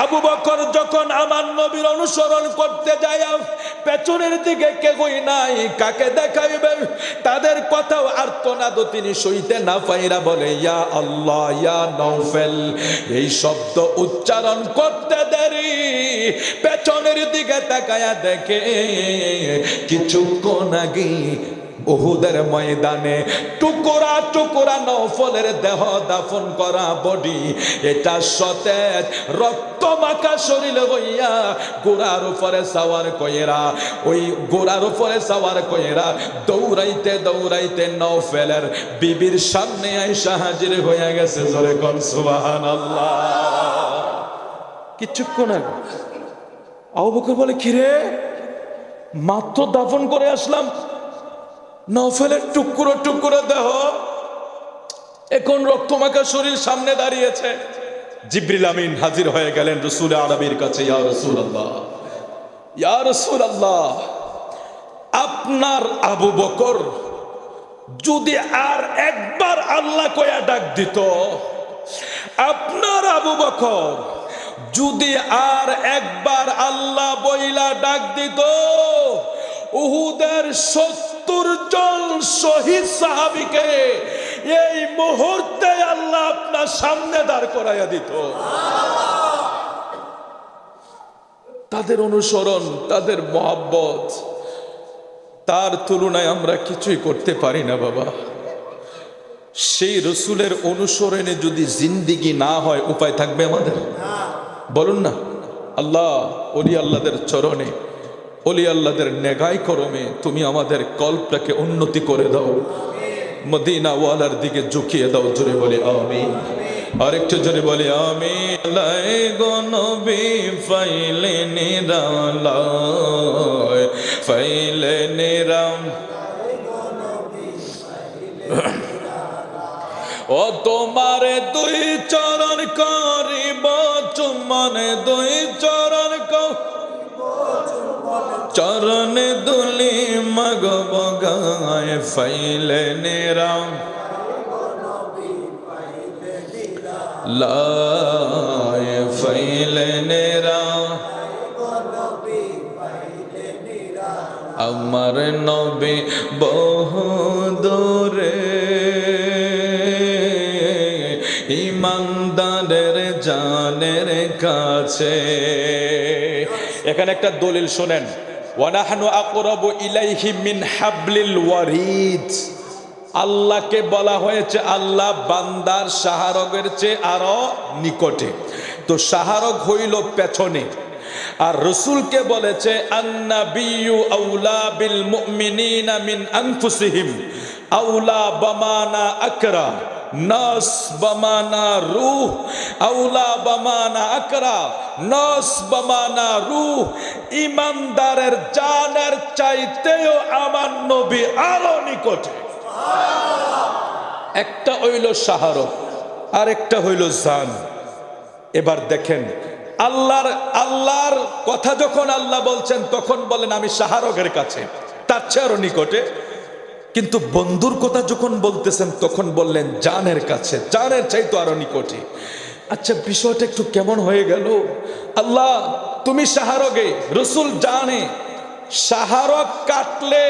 আবু বকর যখন আমার নবীর অনুসরণ করতে যায়, পেছনের দিকে কেউই নাই, কাকে দেখাইবেন? তাদের কথাও আর্তনাদ তিনি সইতে না পাইরা বলে, ইয়া আল্লাহ ইয়া নওফেল। এই শব্দ উচ্চারণ করতে দেরি, পেছনের দিকে তাকায়া দেখে কিছুক্ষণ আগে উহুদের ময়দানে টুকরা টুকরা নওফলের দেহ দাফন করা বডি, এটা সতেজ রক্ত মাখা শরীর হইয়া গোড়ার উপরে সাওয়ার কইরা, ওই গোড়ার উপরে সাওয়ার কইরা দৌড়াইতে দৌড়াইতে নওফেলের বিবির সামনে আইসা হাজির হইয়া গেছে। জোরে কোন সুবহানাল্লাহ। কিছুক্ষণ আগে আবু বকর বলে, কিরে মাত্র দাফন করে আসলাম, নওফেলের টুকরো টুকরো দেহ, এখন রক্তমাখা শরীর সামনে দাঁড়িয়েছে। জিবরিল আমিন হাজির হয়ে গেলেন রাসূল আরবীর কাছে, ইয়া রাসূলুল্লাহ ইয়া রাসূলুল্লাহ, আপনার আবু বকর যদি আর একবার আল্লাহ কয়া ডাক দিত, আপনার আবু বকর যদি আর একবার আল্লাহ বইলা ডাক দিত, উহুদের 70 জন শহীদ সাহাবীকে এই মুহূর্তে আল্লাহ আপনার সামনে দাঁড় করাইয়া দিত। তাদের অনুসরণ, তাদের মহব্বত, তার তুলনায় আমরা কিছুই করতে পারি না বাবা। সেই রসুলের অনুসরণে যদি জিন্দিগি না হয়, উপায় থাকবে আমাদের? বলুন না। আল্লাহ ওলি আল্লাহদের চরণে, ওলি আল্লাহদের নেগাই করমে তুমি আমাদের কল্পটাকে উন্নতি করে দাও, মদিনা ওয়ালার দিকে ঝুঁকিয়ে দাও। জোরে বলে আমিন। আরেকটু জোরে বলে আমিন। লাই গো নবী ফাইলে নিরালায়, ফাইলে নিরাম, ও তোমার দুই চরণ করিব চুম্বন, দুই চরণ চরণে দুলি মগব গায়, ফাইলে নিরাম লায়, ফাইলে নিরাম আমার নবী বহুদূরে, ইমানদারের জানের কাছে। এখানে একটা দলিল শোনেন, ওয়ানাহনু আকরাবু ইলাইহি মিন হাবলিল ওয়ারিদ। আল্লাহকে বলা হয়েছে আল্লাহ বান্দার শাহরগের চেয়ে আরো নিকটে, তো শাহরগ হইল পেছনে। আর রসুলকে বলেছে আন্নাবিয়্যু আউলা বিল মুমিনিনা মিন আনফুসিহিম আউলা বামানা আকরা। নাস বামানা রূহ, আউলা বামানা আকরা, নাস বামানা রূহ। ইমানদারের জানের চাইতেও আমার নবী আরো নিকটে। একটা হইল শাহরগ আর একটা হইল জান। এবার দেখেন আল্লাহর কথা যখন আল্লাহ বলছেন তখন বলেন আমি শাহরগের কাছে, তার চেয়ে আরো নিকটে। কিন্তু বন্ধুর কথা যখন বলতেছেন তখন বললেন জানের কাছে, জানের চাইতো আরো নিকটে। আচ্ছা, বিষয়টা একটু কেমন হয়ে গেল? আল্লাহ তুমি শাহরগে, রসুল জানে। শাহরগ কাটলে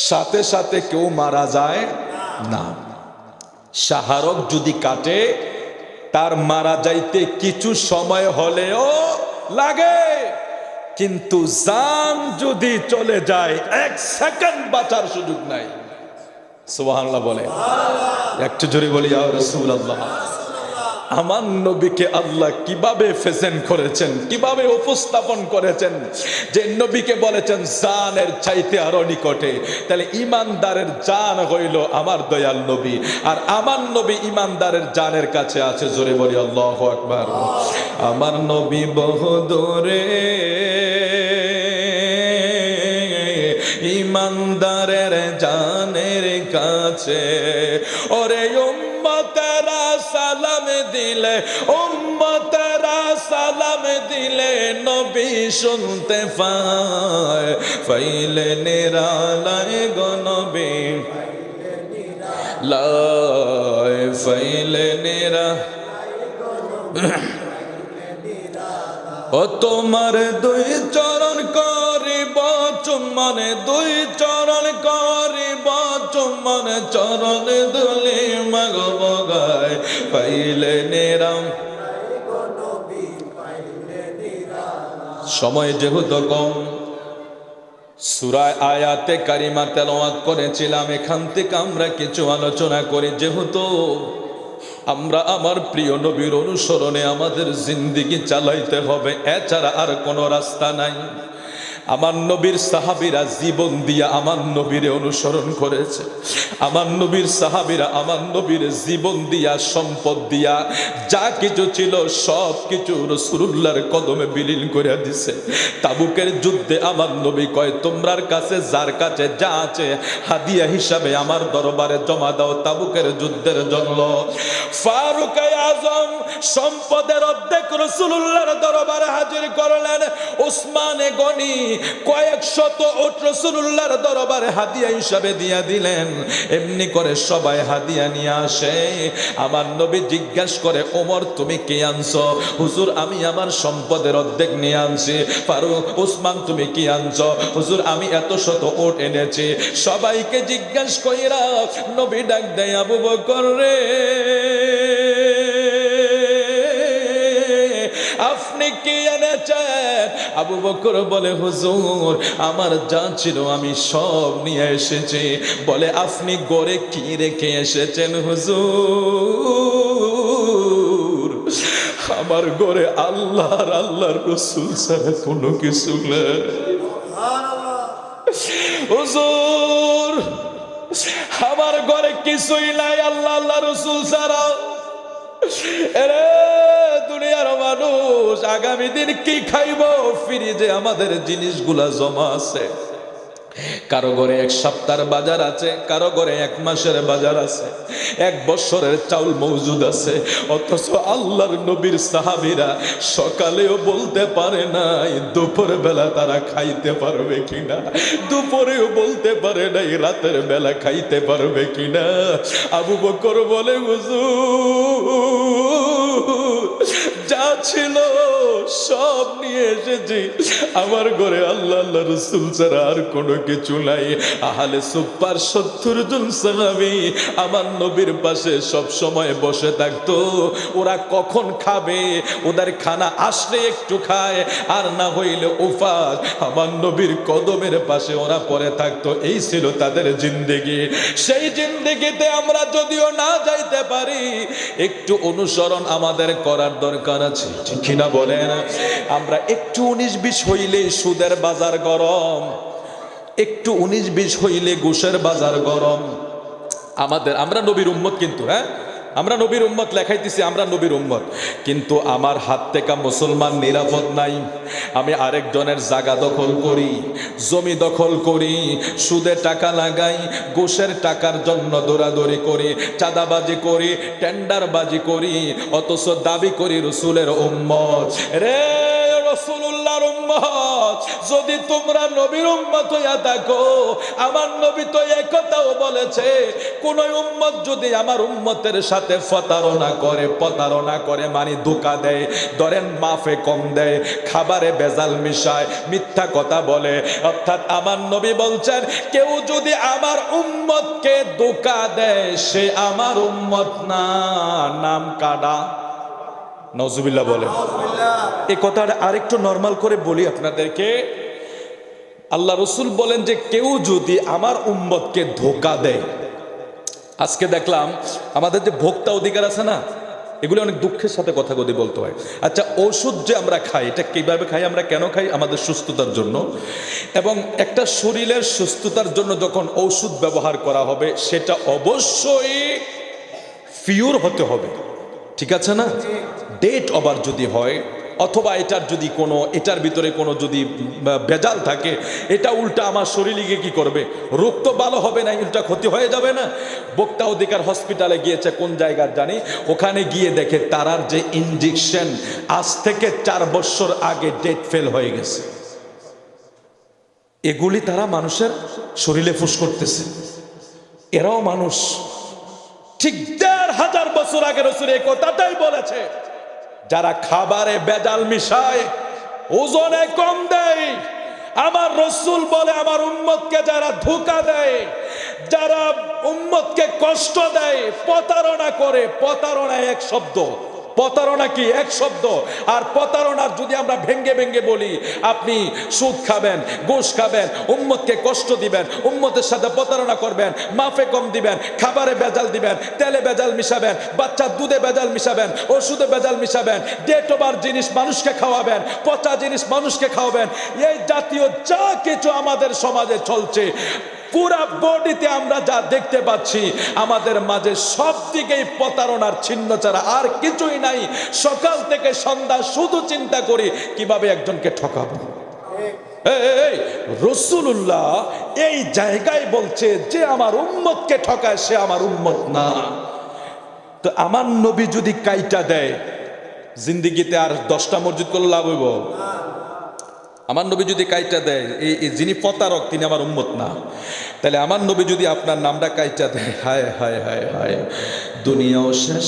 সাথে সাথে কেউ মারা যায় না। শাহরগ যদি কাটে তার মারা যাইতে কিছু সময় হলেও লাগে, কিন্তু জান যদি চলে যায় 1 সেকেন্ড বাঁচার সুযোগ নাই। সুবহানাল্লাহ বলে, একটু জোরে বলি ইয়া রাসূলুল্লাহ। আমার নবীকে আল্লাহ কিভাবে প্রেজেন্ট করেছেন, কিভাবে উপস্থাপন করেছেন, যে নবীকে বলেছেন জানের চাইতে আরো নিকটে। তাহলে ইমানদারের জান হইল আমার দয়াল নবী, আর আমার নবী ইমানদারের জানের কাছে আছে। জোরে বলি আল্লাহু আকবার। আমার নবী বহুদূরে, ইমানদারের জানের কাছে। ওরে উম্মতেরা সালাম দিলে, উম্মতেরা সালাম দিলে নবী শুনতে পায়। ফাইলে নিরালায় গো নবী, লাই ফাইলে নিরা। ও তোমার 2 চরণ করিব চুম্বন, 2 চরণ করিব চুম্বন, চরণ দুলি মাগব গায়। পাইলে নিরাম, সময় যেহেতু কম, সূরা আয়াতে কারিমা তেলাওয়াত করেছিলাম, এখান থেকে আমরা কিছু আলোচনা করি। যেহেতু আমরা আমার প্রিয় নবীর অনুসরণে আমাদের জিন্দেগি চালাইতে হবে, এছাড়া আর কোনো রাস্তা নাই। আমার নবীর সাহাবীরা জীবন দিয়া আমার নবীরে অনুসরণ করেছে। আমার নবীর সাহাবীরা আমার নবীর জীবন দিয়া, সম্পদ দিয়া, যা কিছু ছিল সব কিছু রাসূলুল্লাহর কদমে বিলীন করে দিছে। তাবুকের যুদ্ধে আমার নবী কয় তোমরার কাছে যার কাছে যা আছে হাদিয়া হিসাবে আমার দরবারে জমা দাও তাবুকের যুদ্ধের জন্য। ফারুক আজম সম্পদের অর্ধেক রাসূলুল্লাহর দরবারে হাজির করলেন। ওসমানে গনি কয়েক শত উট রাসূলুল্লাহর দরবারে হাদিয়া হিসাবে দিয়া দিলেন। এমনি করে সবাই হাদিয়া নিয়ে আসে। আমার নবী জিজ্ঞাসা করে ওমর তুমি কি আনছো? হুজুর আমি আমার সম্পদের অর্ধেক নিয়ে আনছি। ফারুক ওসমান তুমি কি আনছো? হুজুর আমি এত শত উট এনেছি। সবাইকে জিজ্ঞাসা কইরা নবী ডাক দেয় আবু বকর রে, আপনি কি এনেছেন? আবু বকর বলে হুজুর আমার যা ছিল আমি সব নিয়ে এসেছি। বলে আপনি গড়ে কি রেখে এসেছেন? হুজুর আমার গড়ে আল্লাহর আল্লাহর রাসূল ছাড়া কোনো কিছু নেই। হুজুর আমার ঘরে কিছুই নাই আল্লাহ আল্লাহ রাসূল ছাড়া। এরে দুনিয়ার মানুষ আগামী দিন কি খাইব? ফ্রিজে আমাদের জিনিসগুলা জমা আছে। কারো ঘরে 1 সপ্তাহের বাজার আছে, কারো ঘরে 1 মাসের বাজার আছে, 1 বছরের চাউল মজুদ আছে। অথচ আল্লাহর নবীর সাহাবীরা সকালেও বলতে পারে নাই দুপুর বেলা তারা খাইতে পারবে কিনা, দুপুরেও বলতে পারে নাই রাতের বেলা খাইতে পারবে কিনা। আবু বকর বলে হুজুর যা ছিল সব নিয়ে এসেছি। আমার ঘরে আল্লাহ আল্লাহ রসুল ছাড়া আর কোনো কিছু নাই। আহলে সুপার 70 জন সাহাবী আমার নবীর পাশে সব সময় বসে থাকতো। ওরা কখন খাবে, ওদের খানা আসলে একটু খায়, আর না হইলে উপাস আমার নবীর কদমের পাশে ওরা পড়ে থাকতো। এই ছিল তাদের জিন্দেগি। সেই জিন্দেগিতে আমরা যদিও না যাইতে পারি, একটু অনুসরণ আমাদের করার দরকার আছে, ঠিক কিনা বলেন? আমরা একটু 19-20 হইলে সুদের বাজার গরম, একটু 19-20 হইলে ঘুষের বাজার গরম। আমরা নবীর উম্মত কিন্তু, হ্যাঁ আমরা নবীর উম্মত, লেখাইতেছি আমরা নবীর উম্মত, কিন্তু আমার হাত থেকে মুসলমান নিরাপদ নাই। আমি আরেকজনের জায়গা দখল করি, জমি দখল করি, সুদে টাকা লাগাই, ঘুষের টাকার জন্য দৌড়াদৌড়ি করি, চাঁদাবাজি করি, টেন্ডারবাজি করি, অথচ দাবি করি রসুলের উম্মত। রে রাসূলুল্লাহর উম্মত, যদি তোমরা নবীর উম্মত হইয়া থাকো, আমার নবী তো এই কথাও বলেছে, কোন উম্মত যদি আমার উম্মতের সাথে প্রতারণা করে মানে ধোঁকা দেয়, ধরেন মাফে কম দেয়, খাবারে ভেজাল মিশায়, মিথ্যা কথা বলে, অর্থাৎ আমার নবী বলছেন কেউ যদি আমার উম্মতকে ধোঁকা দেয় সে আমার উম্মত না, নাম কাটা। নাউজুবিল্লাহ বলেন। এই কথাটা আরেকটু নরমাল করে বলি আপনাদেরকে। আল্লাহ রসুল বলেন যে কেউ যদি আমার উম্মতকে ধোঁকা দেয়, আজকে দেখলাম আমাদের যে ভোক্তা অধিকার আছে না, এগুলো অনেক দুঃখের সাথে কথা বলতে হয়। আচ্ছা, ওষুধ যে আমরা খাই, এটা কিভাবে খাই, আমরা কেন খাই? আমাদের সুস্থতার জন্য। এবং একটা শরীরের সুস্থতার জন্য যখন ওষুধ ব্যবহার করা হবে, সেটা অবশ্যই পিওর হতে হবে, ঠিক আছে না? ডেট ওভার যদি হয়, অথবা এটার ভিতরে কোনো যদি ভেজাল থাকে, এটা উল্টা আমার শরীরে গিয়ে কি করবে? রোগ তো ভালো হবে না, উল্টা ক্ষতি হয়ে যাবে না? ভোক্তা অধিকার হসপিটালে গিয়েছে, কোন জায়গার জানি, ওখানে গিয়ে দেখে তারার যে ইনজেকশন আজ থেকে 4 বছর আগে ডেট ফেল হয়ে গেছে। এগুলি তারা মানুষের শরীরে ফুস করতেছে। এরাও মানুষ। ঠিক 1000 বছর আগে রাসূল এই কথাটাই বলেছে, যারা খাবারে ভেজাল মিশায়, ওজনে কম দেয়, আমার রাসূল বলে আমার উম্মতকে যারা ধোঁকা দেয়, যারা উম্মতকে কষ্ট দেয়, প্রতারণা করে, প্রতারণা এক শব্দ, প্রতারণা কি এক শব্দ। আর প্রতারণার যদি আমরা ভেঙ্গে ভেঙ্গে বলি, আপনি সুদ খাবেন, ঘুষ খাবেন, উম্মতকে কষ্ট দিবেন, উম্মতের সাথে প্রতারণা করবেন, মাফে কম দিবেন, খাবারে ভেজাল দিবেন, তেলে ভেজাল মিশাবেন, বাচ্চার দুধে ভেজাল মিশাবেন, ওষুধে ভেজাল মিশাবেন, ডেট ওভার জিনিস মানুষকে খাওয়াবেন, পচা জিনিস মানুষকে খাওয়াবেন, এই জাতীয় যা কিছু আমাদের সমাজে চলছে, পুরা বডিতে আমরা যা দেখতে পাচ্ছি, আমাদের মাঝে সব দিকেই প্রতারণার চিহ্ন ছাড়া আর কিছুই নাই। সকাল থেকে সন্ধ্যা শুধু চিন্তা করি কিভাবে একজনকে ঠকাবো। রাসূলুল্লাহ এই জায়গায় বলছে যে আমার উম্মতকে ঠকায় সে আমার উম্মত না। তো আমার নবী যদি কাইটা দেয়, জিন্দেগিতে আর 10টা মসজিদ করলে লাভ হইব? আমার নবী যদি কাইটা দেয়, এই যিনি প্রতারক তিনি আমার উম্মত না। তাহলে আমার নবী যদি আপনার নামটা কাইটা দেয়, হায় হায় হায় হায়, দুনিয়াও শেষ,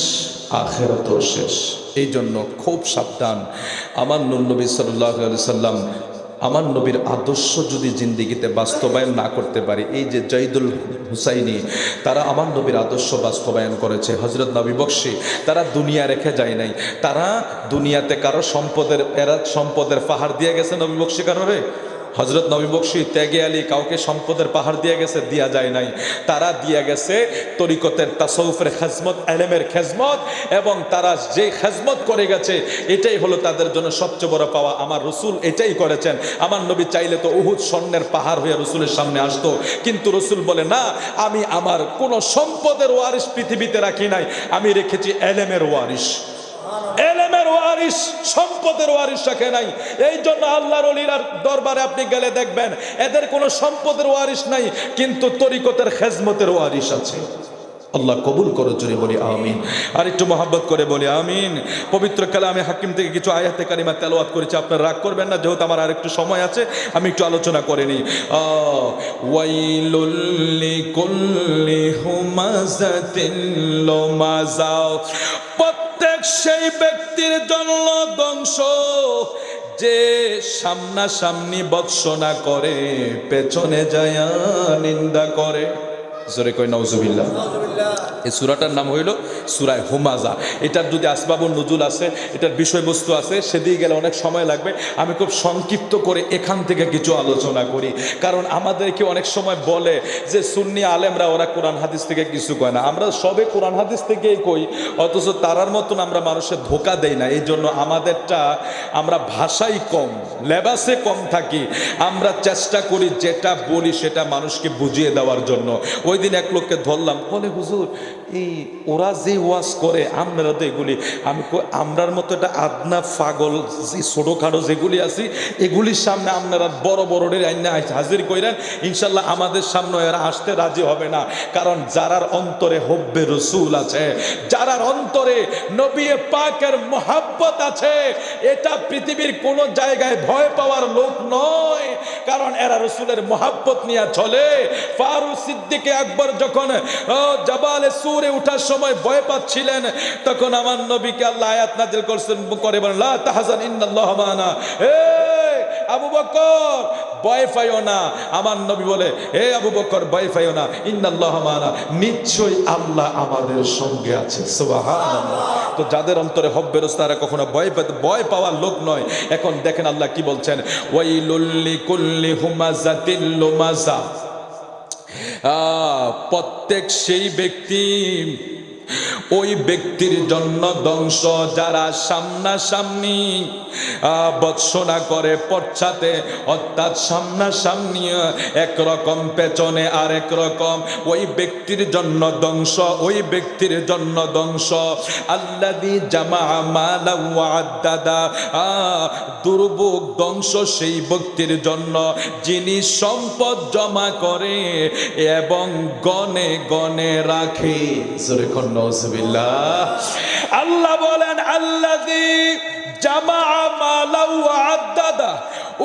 আখিরাতও শেষ। এই জন্য খুব সাবধান। আমার নবী সাল্লাল্লাহু আলাইহি সাল্লাম, আমার নবীর আদর্শ যদি জিন্দেগিতে বাস্তবায়ন না করতে পারি, এই যে জয়দুল হুসাইনি, তারা আমার নবীর আদর্শ বাস্তবায়ন করেছে। হযরত নবী বকশী, তারা দুনিয়া রেখে যায় নাই। তারা দুনিয়াতে কারো সম্পদের পাহাড় দিয়ে গেছে নবী বকশী কারোরে? হযরত নবী বকশী ত্যাগে আলী কাউকে সম্পদের পাহাড় দিয়ে গেছে? দিয়া যায় নাই। তারা দিয়া গেছে তরিকতের, তাসাউফের খেজমত, ইলমের খেজমত, এবং তারা যে খেজমত করে গেছে এটাই হলো তাদের জন্য সবচেয়ে বড় পাওয়া। আমার রাসূল এটাই করেছেন। আমার নবী চাইলে তো উহুদ স্বর্ণের পাহাড় হয়ে রাসূলের সামনে আসতো, কিন্তু রাসূল বলে না, আমি আমার কোনো সম্পদের ওয়ারিস পৃথিবীতে রাখি নাই, আমি রেখেছি ইলমের ওয়ারিস। এলেমের ওয়ারিস, সম্পদের ওয়ারিস রাখে নাই। এই জন্য আল্লাহর ওলির দরবারে আপনি গেলে দেখবেন এদের কোনো সম্পদের ওয়ারিস নাই, কিন্তু তরিকতের খেজমতের ওয়ারিস আছে। আল্লাহ কবুল করো, জোরে বলি আমিন। আর একটু মহব্বত করে বলি আমিন। পবিত্র কালামে হাকিম থেকে কিছু আয়াতে কারিমা তেলাওয়াত করেছি, আপনারা রাগ করবেন না, যেহেতু আমার আরেকটু সময় আছে আমি একটু আলোচনা করে নিই। ওয়াইলুল লিকুল্লি হুমাযাতিন লুমাযা, প্রত্যেক সেই ব্যক্তির জন্য ধ্বংস যে সামনাসামনি বৎসনা করে, পেছনে যায় নিন্দা করে। জোরে কই নাউজুবিল্লাহ। এই সূরাটার নাম হইল সূরা হুমাযা। এটার যদি আসবাবুন নুজুল আছে, এটার বিষয়বস্তু আছে, সেদিকে গেলে অনেক সময় লাগবে। আমি খুব সংক্ষিপ্ত করে এখান থেকে কিছু আলোচনা করি। কারণ আমাদেরকে অনেক সময় বলে যে সুন্নি আলেমরা ওরা কোরআন হাদিস থেকে কিছু কয় না। আমরা সবে কোরআন হাদিস থেকেই কই, অথচ তারার মতন আমরা মানুষের ধোঁকা দেই না। এই জন্য আমাদেরটা, আমরা ভাষাই কম, লেবাসে কম থাকি। আমরা চেষ্টা করি যেটা বলি সেটা মানুষকে বুঝিয়ে দেওয়ার জন্য। ওই দিন এক লোককে ধরলাম, বলে হুজুর এই ওরা যে ওয়াজ করে আপনারা তো এগুলি, আমি আমরার মতো একটা আদনা পাগল যে ছোটোখাটো যেগুলি আছি এগুলির সামনে আপনারা বড় বড়দের আইনা হাজির করেন, ইনশাল্লাহ আমাদের সামনে এরা আসতে রাজি হবে না। কারণ যারার অন্তরে হব্বে রসুল আছে, যারার অন্তরে নবী পাকের মোহাব্বত আছে, এটা পৃথিবীর কোনো জায়গায় ভয় পাওয়ার লোক নয়। কারণ এরা রসুলের মোহাব্বত নিয়ে চলে। ফারুক সিদ্দিক আকবর যখন জাবালে সূরে ওঠার সময় ভয় পাচ্ছিলেন, তখন আমার নবীকে আল্লাহ আয়াত নাযিল করছেন, করে বলেন লা তাহজান ইন্নাল্লাহা মা'ানা। আবু বকর ভয় পাইও না। আমার নবী বলে, হে আবু বকর ভয় পাইও না, ইন্নাল্লাহা মা'ানা, নিশ্চয়ই আল্লাহ আমাদের সঙ্গে আছে। সুবহানাল্লাহ। তো যাদের অন্তরে হব্বে রাসূল, তারা কখনো ভয় পাওয়ার লোক নয়। এখন দেখেন আল্লাহ কি বলছেন, ওয়াইলুল লিকুল্লি হুমাযাতিল লুমাযা। প্রত্যেক সেই ব্যক্তি, ওই ব্যক্তির জন্য ধ্বংস যারা সামনাসামনি বৎসনা করে, পশ্চাতে অর্থাৎ সামনাসামনি একরকম, পেছনে আরেক রকম, ওই ব্যক্তির জন্য ধ্বংস, ওই ব্যক্তির জন্য ধ্বংস। আল্লাযী জামা মালান ওয়া আদ্দাদা, দুর্ভোগ ধ্বংস সেই ব্যক্তির জন্য যিনি সম্পদ জমা করে এবং গনে গনে রাখে। আল্লাহ বলেন আল্লাযী জামা মালান ওয়া আদ্দাদা,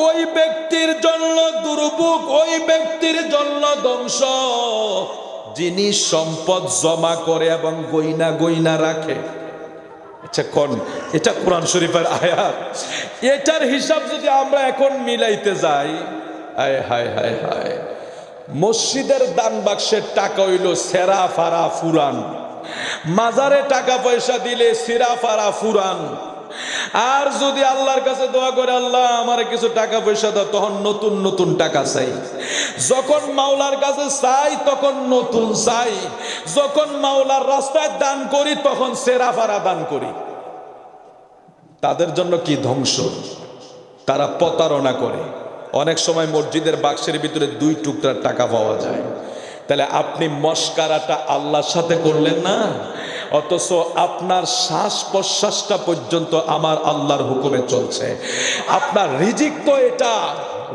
ওই ব্যক্তির জন্য দুর্ভোগ, ওই ব্যক্তির জন্য ধ্বংস যিনি সম্পদ জমা করে এবং গয়না গয়না রাখে। আচ্ছা কোন, এটা কোরআন শরীফের আয়াত। এটার হিসাব যদি আমরা এখন মিলাইতে যাই, হায় হায় হায় হায়, মসজিদের দান বাক্সের টাকা হইল সেরা ফারা ফুরান, মাজারে টাকা পয়সা দিলে সিরা ফারা ফুরান। আর যদি আল্লাহর কাছে দোয়া করে, আল্লাহ আমার কিছু টাকা পয়সা দাও, তখন নতুন নতুন টাকা চাই। যখন মাওলার কাছে চাই তখন নতুন চাই। যখন মাওলার রাস্তায় দান করি তখন সেরা ফারা দান করি। তাদের জন্য কি ধ্বংস, তারা প্রতারণা করে। অনেক সময় মসজিদের বাক্সের ভিতরে 2 টুকরা টাকা পাওয়া যায়। তাহলে আপনি মস্কারাটা আল্লাহর সাথে করলেন না, অথচ আপনার শ্বাস প্রশ্বাসটা পর্যন্ত আমার আল্লাহর হুকুমে চলছে। আপনার রিজিক তো এটা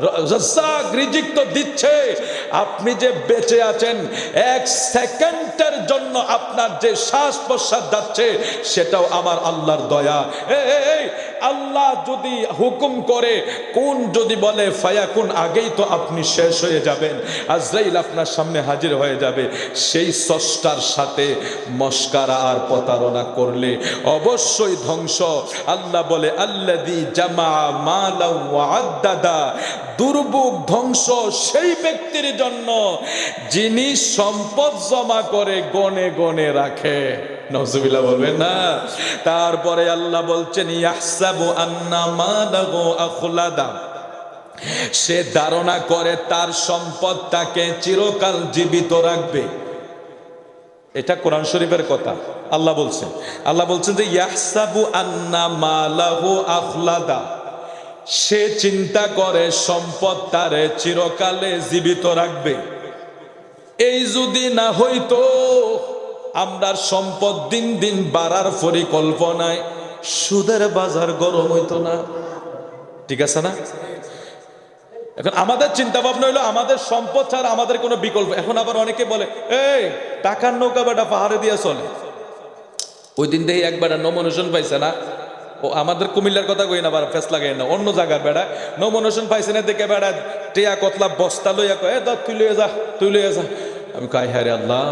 রাজ্জাক রিজিক তো দিচ্ছে। আপনি যে বেঁচে আছেন, 1 সেকেন্ডের জন্য আপনার যে শ্বাস প্রশ্বাস যাচ্ছে সেটাও আমার আল্লাহর দয়া। এই আল্লাহ যদি হুকুম করে, কোন যদি বলে ফায়াকুন, আগেই তো আপনি শেষ হয়ে যাবেন, আজরাইল আপনার সামনে হাজির হয়ে যাবে। সেই স্রষ্টার সাথে মস্কারা আর প্রতারণা করলে অবশ্যই ধ্বংস। আল্লাহ বলে আল্লাযী জামা মালান ওয়া আদ্দাদা, দুর্ভোগ ধ্বংস সেই ব্যক্তির জন্য যিনি সম্পদ জমা করে গনে গনে রাখে। নাউজুবিল্লাহ বলবেন না। তারপরে আল্লাহ বলছেন ইয়াহসাবু আন্না মালাহু আখলাদা, সে ধারণা করে তার সম্পদ তাকে চিরকাল জীবিত রাখবে। এটা কোরআন শরীফের কথা। আল্লাহ বলছেন, আল্লাহ বলছেন যে ইয়াহসাবু আন্না মালাহু আখলাদা, সে চিন্তা করে সম্পদ তারে চিরকালে জীবিত রাখবে। এই যদি না হইতো, আমরা সম্পদ দিন দিন বাড়ার পরিকল্পনায় সুদের বাজার গরম হইতো না। ঠিক আছে না? এখন আমাদের চিন্তা ভাবনা হইলো আমাদের সম্পদ ছাড়া আমাদের কোনো বিকল্প। এখন আবার অনেকে বলে, এই টাকার নৌকা বেটা পাহাড়ে দিয়ে চলে। ওই দিন দেখি একবার নমিনেশন পাইছে না, ও আমাদের কুমিল্লার কথা কই না, আবার ফেস লাগাই না, অন্য জায়গার বেড়া নমিনেশন পাইছে না দেখে বেড়া টিয়া কতলা বস্তা লইয়া কয় তুই লইয়া যা, তুই লইয়া যা। আমি কই হ্যাঁ রে আল্লাহ,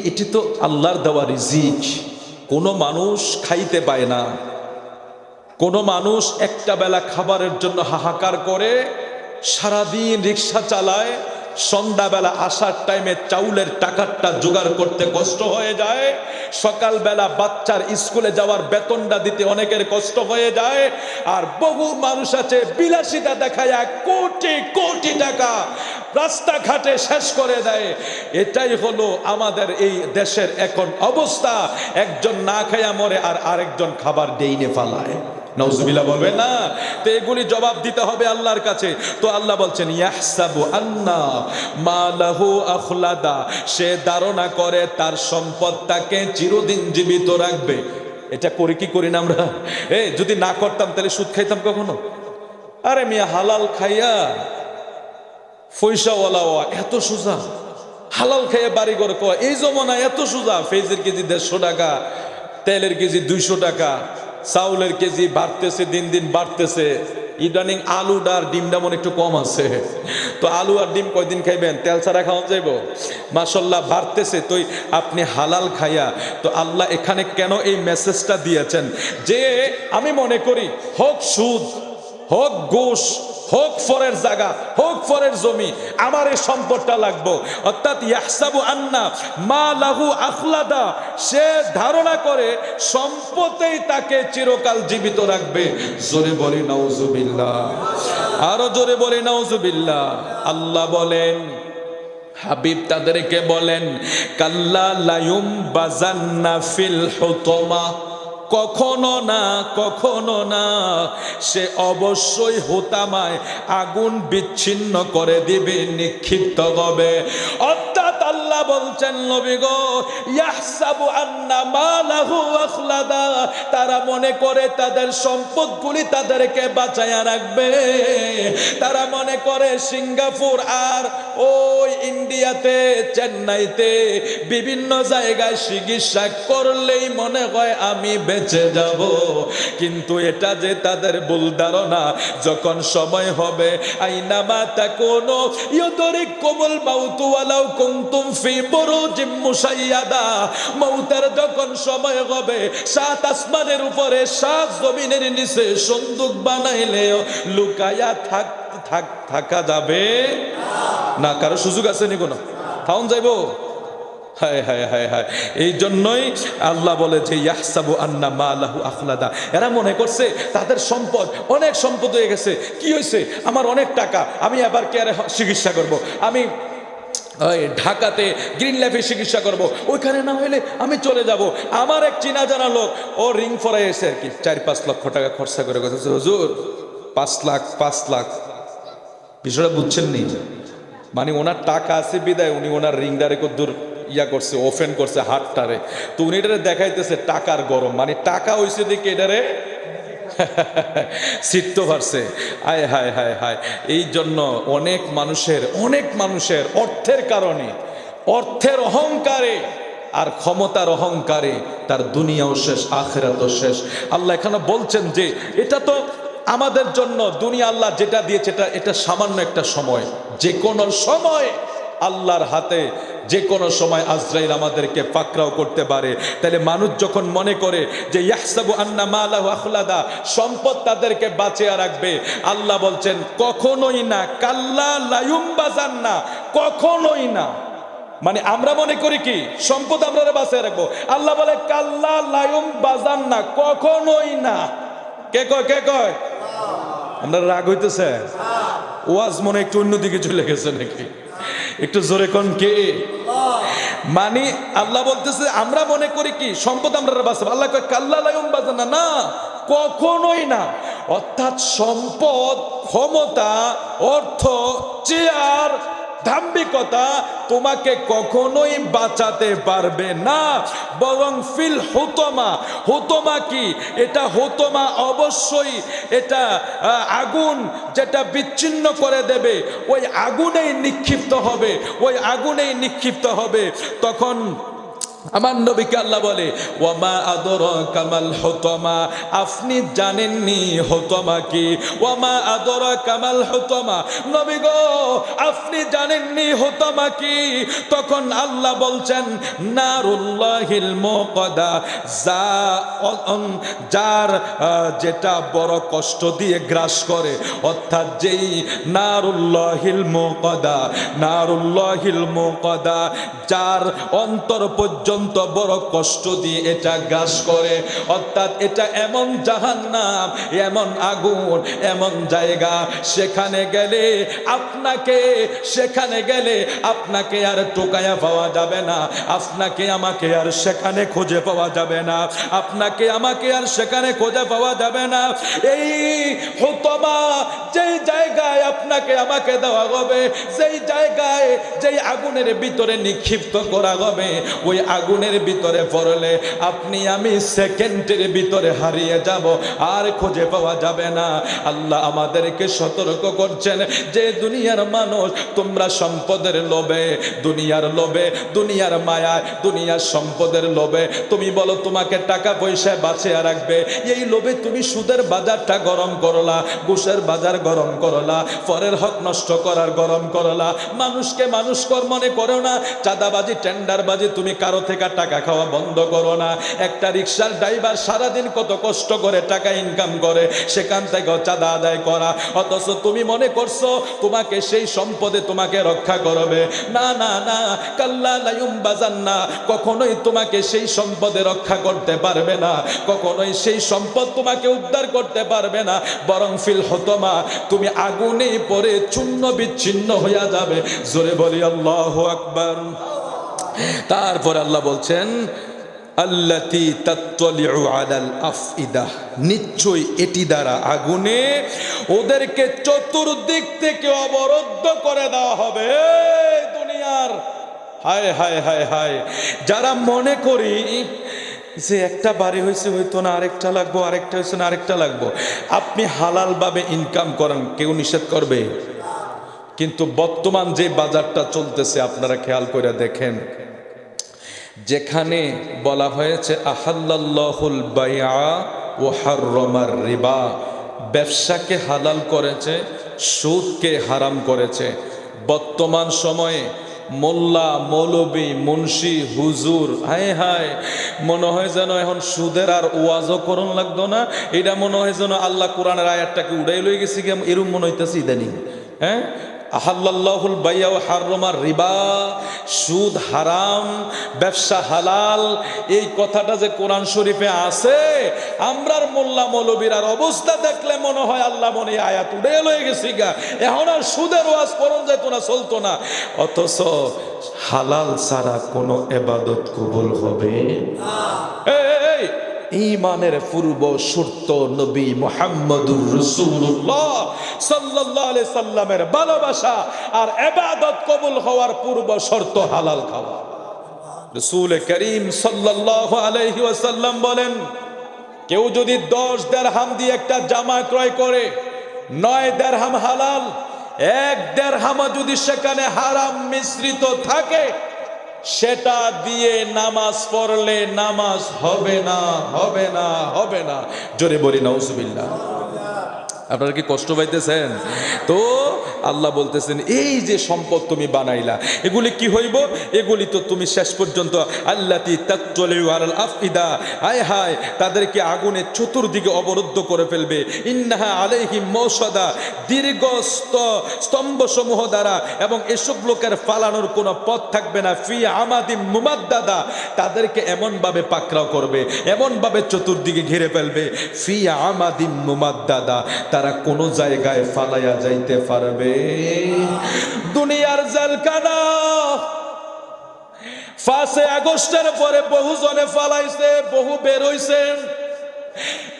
এটি তো আল্লাহর দেওয়া রিজিক, কোনো মানুষ খাইতে পায় না, কোনো মানুষ একটা বেলা খাবারের জন্য হাহাকার করে, সারাদিন রিক্সা চালায়, সন্ধ্যাবেলা আসার টাইমে চাউলের টাকাটা জোগাড় করতে কষ্ট হয়ে যায়, সকালবেলা বাচ্চার স্কুলে যাওয়ার বেতনটা দিতে অনেকের কষ্ট হয়ে যায়। আর বহু মানুষ আছে বিলাসিতা দেখায় কোটি কোটি টাকা রাস্তাঘাটে শেষ করে দেয়। এটাই হলো আমাদের এই দেশের এখন অবস্থা। একজন না খাইয়া মরে আর আরেকজন খাবার ডেইনে ফালায়। নাউজুবিল্লাহ বলবে না? তো এগুলি জবাব দিতে হবে আল্লাহর কাছে। তো আল্লাহ বলছেন ইয়াহসাবু আন্না মালাহু আখলাদা, সে ধারণা করে তার সম্পদ তাকে চিরদিন জীবিত রাখবে। এটা করি কি করি না আমরা? যদি না করতাম তাহলে সুদ খাইতাম কখনো? আরে মিয়া, হালাল খাইয়া পয়সাওয়ালা এত সোজা, হালাল খাইয়া বাড়ি ঘর করা এই জমানা এত সোজা। পেঁয়াজের কেজি 150 টাকা, তেলের কেজি 200 টাকা, চাউলের কেজি বাড়তেছে, দিন দিন বাড়তেছে। ইদানিং আলুটা আর ডিমটা মনে একটু কম আছে। তো আলু আর ডিম কয়দিন খাইবেন? তেল ছাড়া খাওয়া যাইব? মাশাল্লাহ বাড়তেছে। তো আপনি হালাল খাইয়া, তো আল্লাহ এখানে কেন এই মেসেজটা দিয়েছেন যে আমি মনে করি হোক সুদ, হোক ঘুষ, হোক ফরের জায়গা, হোক ফরের জমি, আমার এই সম্পদটা লাগবো। অর্থাৎ ইয়াহসাবু আন্না মা লাহু আখলাদা, সে ধারণা করে সম্পদেই তাকে চিরকাল জীবিত রাখবে। জোরে বলি নাউজুবিল্লাহ, আরো জোরে বলি নাউজুবিল্লাহ। আল্লাহ বলেন, হাবিব তাদেরকে বলেন, কাল্লা লায়ুম বাজান্না ফিল হুতমা, কখনো না, কখনো না, সে অবশ্যই হোতামায় আগুন বিচ্ছিন্ন করে দিবে, নিক্ষিপ্ত হবে। অর্থাৎ আল্লাহ বলছেন, নবী গো, ইয়াহসাবু আন্না মালাহু আখলাদা, তারা মনে করে তাদের সম্পদগুলি তাদেরকে বাঁচায়া রাখবে। তারা মনে করে সিঙ্গাপুর আর ওই ইন্ডিয়াতে, চেন্নাইতে বিভিন্ন জায়গায় চিকিৎসা করলেই মনে হয় আমি বেঁচে যাব। কিন্তু এটা যে তাদের ভুল ধারণা। যখন সময় হবে, আইনামা তাকুনু ইউদরিকুমুল মাউতু ওয়ালাউ কুনতুম ফি বুরুজিম মুশাইয়াদা, মউতের যখন সময় হবে, 7 আসমানের উপরে 7 জমিনের নিচে সন্দুক বানাইলেও লুকায়া থাকা যাবে না। কারো সুযোগ আছে নি? কোনো থাউন যাইব? হায় হায় হায় হায়। এই জন্যই আল্লাহ বলে যে ইয়াহসাবু আন্না মালাহু আখলাদা, এরা মনে করছে তাদের সম্পদ, অনেক সম্পদ হয়ে গেছে, কি হয়েছে, আমার অনেক টাকা, আমি আবার কেয়ারে চিকিৎসা করব, আমি ঢাকাতে গ্রিন লাইফে চিকিৎসা করব, ওইখানে না হইলে আমি চলে যাব। আমার এক চিনা জানা লোক, ও রিং ফরাই এসে আর কি 4-5 লক্ষ টাকা খরচা করে গেছে। হুজুর 5 লাখ, বিষয়টা বুঝছেন নি? মানে ওনার টাকা আছে বিদায় উনি ওনার রিংদারে কদ্দুর ইয়া করছে, ওপেন করছে হাতটারে। তো উনি এটারে দেখাইতেছে টাকার গরম, মানে টাকা হইছে দিকে এটারে সিদ্ধ পারছে। আয় হায় হায় হায়। এই জন্য অনেক মানুষের অর্থের কারণে, অর্থের অহংকারে আর ক্ষমতার অহংকারে তার দুনিয়াও শেষ, আখিরাতও শেষ। আল্লাহ এখানে বলছেন যে এটা তো আমাদের জন্য দুনিয়া আল্লাহ যেটা দিয়েছে এটা সামান্য একটা সময়। যে কোনো সময় আল্লাহর হাতে, যে কোনো সময় আজরাইল আমাদেরকে পাকড়াও করতে পারে। তাহলে মানুষ যখন মনে করে যে ইয়াহসাবু আন্না মালাহু আখলাদা, সম্পদ তাদেরকে বাঁচিয়ে রাখবে, আল্লাহ বলছেন কখনোই না। কাল্লা লায়ুমবাজান্না, কখনোই না। মানে আমরা মনে করি কি সম্পদ আমরা বাঁচিয়ে রাখবো, আল্লাহ বলে কাল্লা লায়ুমবাজান্না, কখনোই না। কে কয়? আমরা রাগ হইতেছে? ওয়াজ মনে একটু অন্যদিকে চলে গেছে নাকি? একটু জোরে কোন কে? মানে আল্লাহ বলতেছে আমরা মনে করি কি সম্পদ আমরা বাঁচাবো, আল্লাহ কয় কাল্লা লায়ুমবাজান্না, না, কখনোই না। অর্থাৎ সম্পদ, ক্ষমতা, অর্থ, চেয়ার, দাম্ভিকতা তোমাকে কখনোই বাঁচাতে পারবে না। বরং ফিল হুতমা, হুতমা কি? এটা হুতমা অবশ্যই এটা আগুন যেটা বিচ্ছিন্ন করে দেবে, ওই আগুনেই নিক্ষিপ্ত হবে, ওই আগুনেই নিক্ষিপ্ত হবে। তখন আমার নবীকে আল্লাহ বলে ওয়ামা আদরাকা মাল হুতামা, আপনি জানেননি হুতামা কি? ওয়ামা আদরাকা মাল হুতামা, নবী গো আপনি জানেননি হুতামা কি? তখন আল্লাহ বলছেন নারুল্লাহিল মুকাদা, যার যেটা বড় কষ্ট দিয়ে গ্রাস করে, অর্থাৎ যেই নারুল্লাহিল মুকাদা, নারুল্লাহিল মুকাদা, যার অন্তর পর্যন্ত বড় কষ্ট দিয়ে এটা গ্রাস করে, অর্থাৎ এটা এমন জাহান্নাম, এমন আগুন, এমন জায়গা, সেখানে গেলে আপনাকে আর টোকায়া পাওয়া যাবে না, আপনাকে আমাকে আর সেখানে খুঁজে পাওয়া যাবে না, আপনাকে আমাকে আর সেখানে খুঁজে পাওয়া যাবে না। এই হুতামা যেই জায়গায় আপনাকে আমাকে দেওয়া হবে, যেই জায়গায় যেই আগুনের ভিতরে নিক্ষিপ্ত করা হবে, ওই আগুনের ভিতরে পড়লে আপনি আমি সেকেন্ডের ভিতরে হারিয়ে যাব, আর খুঁজে পাওয়া যাবে না। আল্লাহ আমাদেরকে সতর্ক করছেন যে দুনিয়ার মানুষ, তোমরা সম্পদের লোভে, দুনিয়ার লোভে, দুনিয়ার মায়ায়, দুনিয়ার সম্পদের লোভে তুমি বলো তোমাকে টাকা পয়সায় বাঁচিয়ে রাখবে, এই লোভে তুমি সুদের বাজারটা গরম করলা, ঘুষের বাজার গরম করলা, পরের হক নষ্ট করার গরম করলা, মানুষকে মানুষ মনে করো না, চাঁদাবাজি টেন্ডারবাজি তুমি কারো থেকে টাকা খাওয়া বন্ধ করো না। একটা রিক্সার ড্রাইভার সারাদিন কত কষ্ট করে টাকা ইনকাম করে, সেখান থেকে চাঁদা আদায় করা, অথচ তুমি মনে করছো তোমাকে সেই সম্পদে তোমাকে রক্ষা করবে। না না না, কাল্লা লা ইউমবাজান্না, কখনোই তোমাকে সেই সম্পদে রক্ষা করতে পারবে না, কখনোই সেই সম্পদ তোমাকে উদ্ধার করতে পারবে না, বরং ফিল হুতামা, তুমি আগুনে পড়ে চূর্ণ বিচ্ছিন্ন হয়ে যাবে। জোরে বলি আল্লাহু আকবার। তারপর আল্লাহ বলছেন আল্লাতী তাত্তালিউ আলাল আফইদা, নিশ্চয়ই এটি দ্বারা আগুনে ওদেরকে চতুর্দিক থেকে অবরুদ্ধ করে দেওয়া হবে। দুনিয়ার হায় হায় হায় হায়, যারা মনে করি যে একটা বাড়ি হয়েছে হয়তো না আরেকটা লাগবো, আরেকটা হয়েছে না আরেকটা লাগবো, আপনি হালালভাবে ইনকাম করেন, কেউ নিষেধ করবে? কিন্তু বর্তমান যে বাজারটা চলতেছে আপনারা খেয়াল করে দেখেন, যেখানে বলা হয়েছে আহাল্লাল্লাহুল বাইআ ওয়া হাররামার রিবা, ব্যবসাকে হালাল করেছে, সুদকে হারাম করেছে। বর্তমান সময়ে মোল্লা, মৌলবী, মুন্সি, হুজুর, হায় হায়, মনে হয় যেন এখন সুদের আর ওয়াজও করণ লাগতো না, এটা মনে হয় যেন আল্লাহ কোরআনের আয়াতটাকে উড়াই লই গেছি, এরকম মনে হইতেছে ইদানিং। হ্যাঁ, আহাল্লাল্লাহুল বাইআ ওয়া হাররামার রিবা, সুদ হারাম, ব্যবসা হালাল, এই কথাটা যে কোরআন শরীফে আছে, আমরার মোল্লা মৌলবীর অবস্থা দেখলে মনে হয় আল্লাহ মনে আয়াত উড়ে লয়ে গেছি গা, এখন আর সুদের ওয়াজ করণ যেত না, চলতো না। অথচ হালাল ছাড়া কোনো ইবাদত কবুল হবে না। ঈমানের পূর্ব শর্ত নবী মুহাম্মদুর রাসূলুল্লাহ সাল্লাল্লাহু আলাইহি সাল্লামের ভালোবাসা আর ইবাদত কবুল হওয়ার পূর্ব শর্ত হালাল খাওয়া। রাসূল করিম সাল্লাল্লাহু আলাইহি ওয়াসাল্লাম বলেন, কেউ যদি 10 দিরহাম দিয়ে একটা জামা ক্রয় করে, 9 দিরহাম হালাল, 1 দিরহাম যদি সেখানে হারাম মিশ্রিত থাকে, সেটা দিয়ে নামাজ পড়লে নামাজ হবে না, হবে না, হবে না। জোরে বলি নাউজুবিল্লাহ। আপনারা কি কষ্ট পাইতেছেন? তো আল্লাহ বলতেছেন এই যে সম্পদ তুমি বানাইলা, এগুলি কি হইব? এগুলি তো তুমি শেষ পর্যন্ত আল্লাতী তাত্তালিউ আলাল আফইদা, হায় হায়, তাদেরকে আগুনে চতুর্দিকে অবরুদ্ধ করে ফেলবে। ইন্নাহা আলাইহিম মাওসাদা, দীর্ঘ স্তম্ভ সমূহ দ্বারা, এবং এসব লোকের পালানোর কোনো পথ থাকবে না। ফি আমাদিম মুমাদ্দাদা, তাদেরকে এমনভাবে পাকড়াও করবে, এমনভাবে চতুর্দিকে ঘিরে ফেলবে। ফি আমাদিম মুমাদ্দাদা, তারা কোনো জায়গায় ফালাইয়া যাইতে পারবে। দুনিয়ার জেলখানা 5 আগস্টের পরে বহু জনে ফালাইছে, বহু বের হইছে,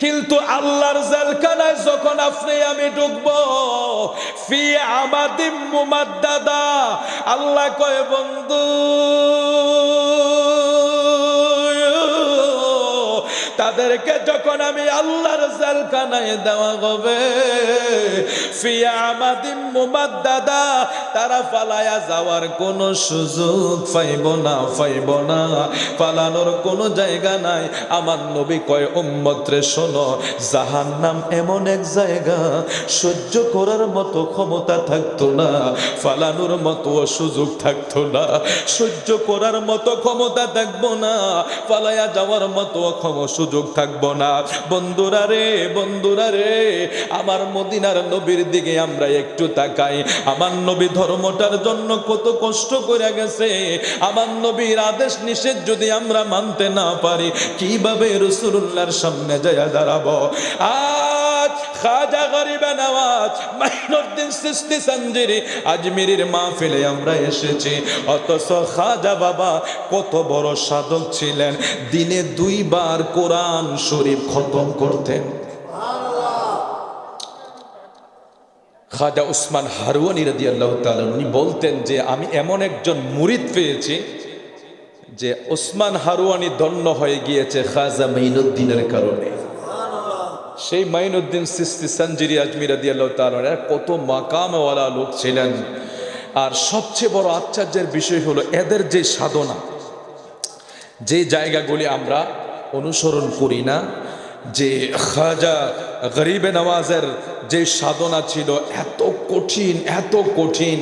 কিন্তু আল্লাহর জেলখানায় যখন আপনি আমি ঢুকবো, ফি আমাদিম মুমাদ্দাদা, আল্লাহ কয় বন্ধু তাদের তাদেরকে যখন আমি আল্লাহর জেলখানায় দেওয়া হবে, ফিয়া আমাদিম মুমাদ্দাদা, তারা পালায়া যাওয়ার কোনো সুযোগ পাইব না, পালানোর কোনো জায়গা নাই। আমার নবী কয় উম্মত রে শোনো, জাহান্নাম এমন এক জায়গা সহ্য করার মতো ক্ষমতা থাকতো না, পালানোর মতো সুযোগ থাকতো না, সহ্য করার মতো ক্ষমতা থাকবো না, পালায়া যাওয়ার মতো সুযোগ থাকবো না। বন্ধুরা রে, আমার মদিনার নবীর দিকে আমরা একটু তাকাই। আমার নবী ধর্মটার জন্য কত কষ্ট করে গেছে। আমার নবীর আদেশ নিষেধ যদি আমরা মানতে না পারি, কিভাবে রাসূলুল্লাহর সামনে যায় দাঁড়াবো? আজ খাজা গরিবে নওয়াজ মাইনুদ্দিন চিশতি সঞ্জিরি আজমিরের মাহফিলে আমরা এসেছি, অথচ খাজা বাবা কত বড় সাধক ছিলেন। দিনে 2 বার কোরআন শরীফ খতম করতেন। খাজা উসমান হারওয়ানি রাদিয়াল্লাহু তাআলা উনি বলতেন যে আমি এমন একজন মুরিদ পেয়েছি যে ওসমান হারওয়ানি ধন্য হয়ে গিয়েছে খাজা মাইনুদ্দিনের কারণে। সেই মাইনুদ্দিন চিশতি সঞ্জিরি আজমির রাদিয়াল্লাহু তাআলা কত মাকামওয়ালা লোক ছিলেন। আর সবচেয়ে বড় আশ্চর্যের বিষয় হলো এদের যে সাধনা, যে জায়গাগুলি আমরা অনুসরণ করি না, যে খাজা গরিবে নওয়াজের যে সাধনা ছিল এত কঠিন,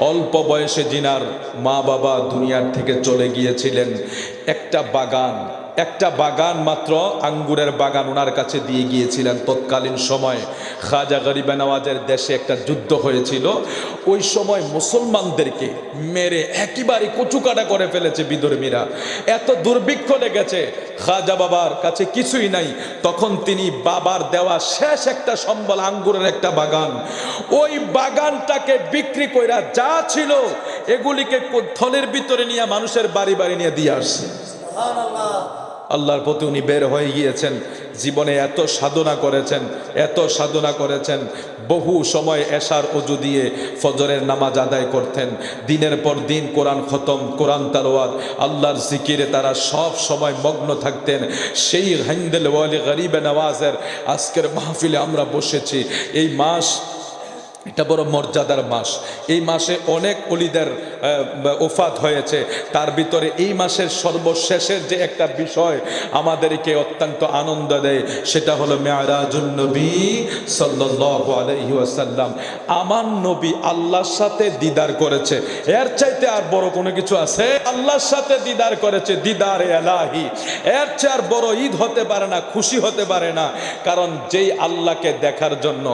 অল্প বয়সে জিনার মা বাবা দুনিয়ার থেকে চলে গিয়েছিলেন, একটা বাগান মাত্র, আঙ্গুরের বাগান ওনার কাছে দিয়ে গিয়েছিলেন। তৎকালীন সময় খাজা গরিবে নওয়াজের দেশে একটা যুদ্ধ হয়েছিল। ওই সময় মুসলমানদেরকে মেরে একেবারে কচুকাটা করে ফেলেছে বিধর্মীরা, এত দুর্ভিক্ষ লেগেছে, খাজা বাবার কাছে কিছুই নাই। তখন তিনি বাবার দেওয়া শেষ একটা সম্বল আঙ্গুরের একটা বাগান, ওই বাগানটাকে বিক্রি কইরা যা ছিল এগুলিকে থলের ভিতরে নিয়ে মানুষের বাড়ি নিয়ে দিয়ে আসছে। আল্লাহর প্রতি উনি বের হয়ে গিয়েছেন। জীবনে এত সাধনা করেছেন, বহু সময় এশার ওযু দিয়ে ফজরের নামাজ আদায় করতেন, দিনের পর দিন কোরআন খতম, কোরআন তালাওয়াত, আল্লাহর জিকিরে তারা সব সময় মগ্ন থাকতেন। সেই হিন্দেল ওয়ালি গরিবে নওয়াজের আজকের মাহফিলে আমরা বসেছি। এই মাস এটা বড় মর্যাদার মাস। এই মাসে অনেক ওলিদের ওফাত হয়েছে। তার ভিতরে এই মাসের সর্বশেষের যে একটা বিষয় আমাদেরকে অত্যন্ত আনন্দ দেয়, সেটা হলো মেরাজুন নবী সাল্লাল্লাহু আলাইহি ওয়াসাল্লাম। আমার নবী আল্লাহর সাথে দিদার করেছে, এর চাইতে আর বড় কোনো কিছু আছে? আল্লাহর সাথে দিদার করেছে, দিদারে এলাহি, এর চেয়ে আর বড় ঈদ হতে পারে না, খুশি হতে পারে না। কারণ যেই আল্লাহকে দেখার জন্য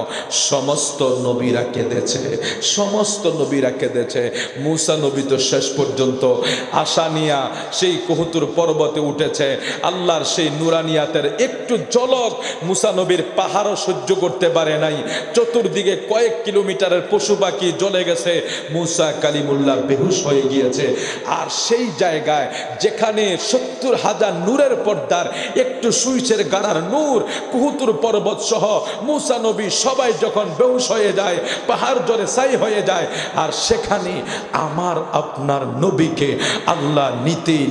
সমস্ত নবীরা কেঁদেছে। মুসা নবী তো শেষ পর্যন্ত আশা নিয়া সেই কুহুতুর পর্বতে উঠেছে। আল্লাহর সেই নুরানিয়াতের একটু ঝলক মুসা নবীর পাহাড়ও সহ্য করতে পারে নাই। চতুর্দিকে কয়েক কিলোমিটারের পশু পাখি জ্বলে গেছে, মুসা কালিমুল্লাহ বেহুশ হয়ে গিয়েছে। আর সেই জায়গায় যেখানে 70,000 নূরের পর্দার একটু সুইচের গাড়ার নূর, কুহুতুর পর্বত সহ মুসা নবী সবাই যখন বেহুশ হয়ে যায়, পাহাড় জোরে ছাই হয়ে যায়, আর সেখানে আমার আপনার নবীকে আল্লাহ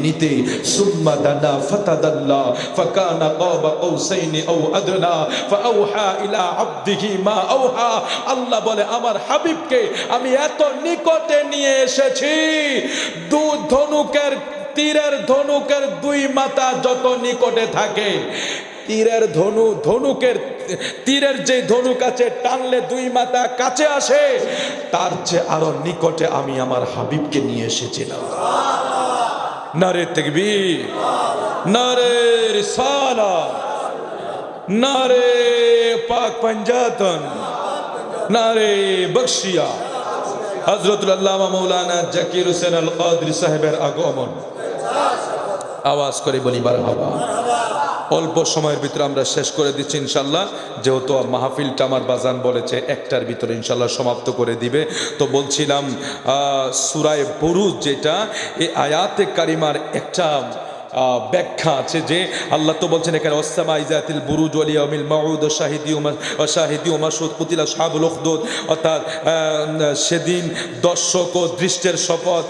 নিতে সুম্মা দানা ফাতাদাল্লা ফাকানা কাবা কাউসাইনি আও আদনা ফাআওহা ইলা আবদিহি মা আওহা। আল্লাহ বলে আমার হাবিবকে আমি এত নিকটে নিয়ে এসেছি, তীরের ধনুকের 2 মাথা যত নিকটে থাকে, তীরের যে ধনুক আছে টানলে 2 মাথা কাছে আসে, তার চেয়ে আরো নিকটে আমি আমার হাবিবকে নিয়ে এসেছিলাম। নারে তাকবীর, নারে রিসালাত, নারে পাক পাঞ্জাতন, নারে বখশিয়া। হযরতুল আল্লামা মাওলানা জাকির হোসেন আল কাদরি সাহেবের আগমন। আওয়াজ করে বলি মারহাবা। অল্প সময়ের ভিতরে আমরা শেষ করে দিচ্ছি ইনশাল্লাহ, যেহেতু মাহফিলটা আমার বাজান বলেছে 1টার ভিতরে ইনশাল্লাহ সমাপ্ত করে দিবে। তো বলছিলাম সূরা বুরুজ যেটা, এই আয়াতে কারিমার একটা ব্যাখ্যা আছে যে আল্লাহ তো বলছেন এখানে ওয়াসসামা ইযাতিল বুরুজ ওয়াল ইয়াউমিল মাউউদ শাহিদি ওয়া মাশহুদ কুতিলা আসহাবুল উখদুদ, অর্থাৎ সেদিন দর্শক ও দৃষ্টের শপথ,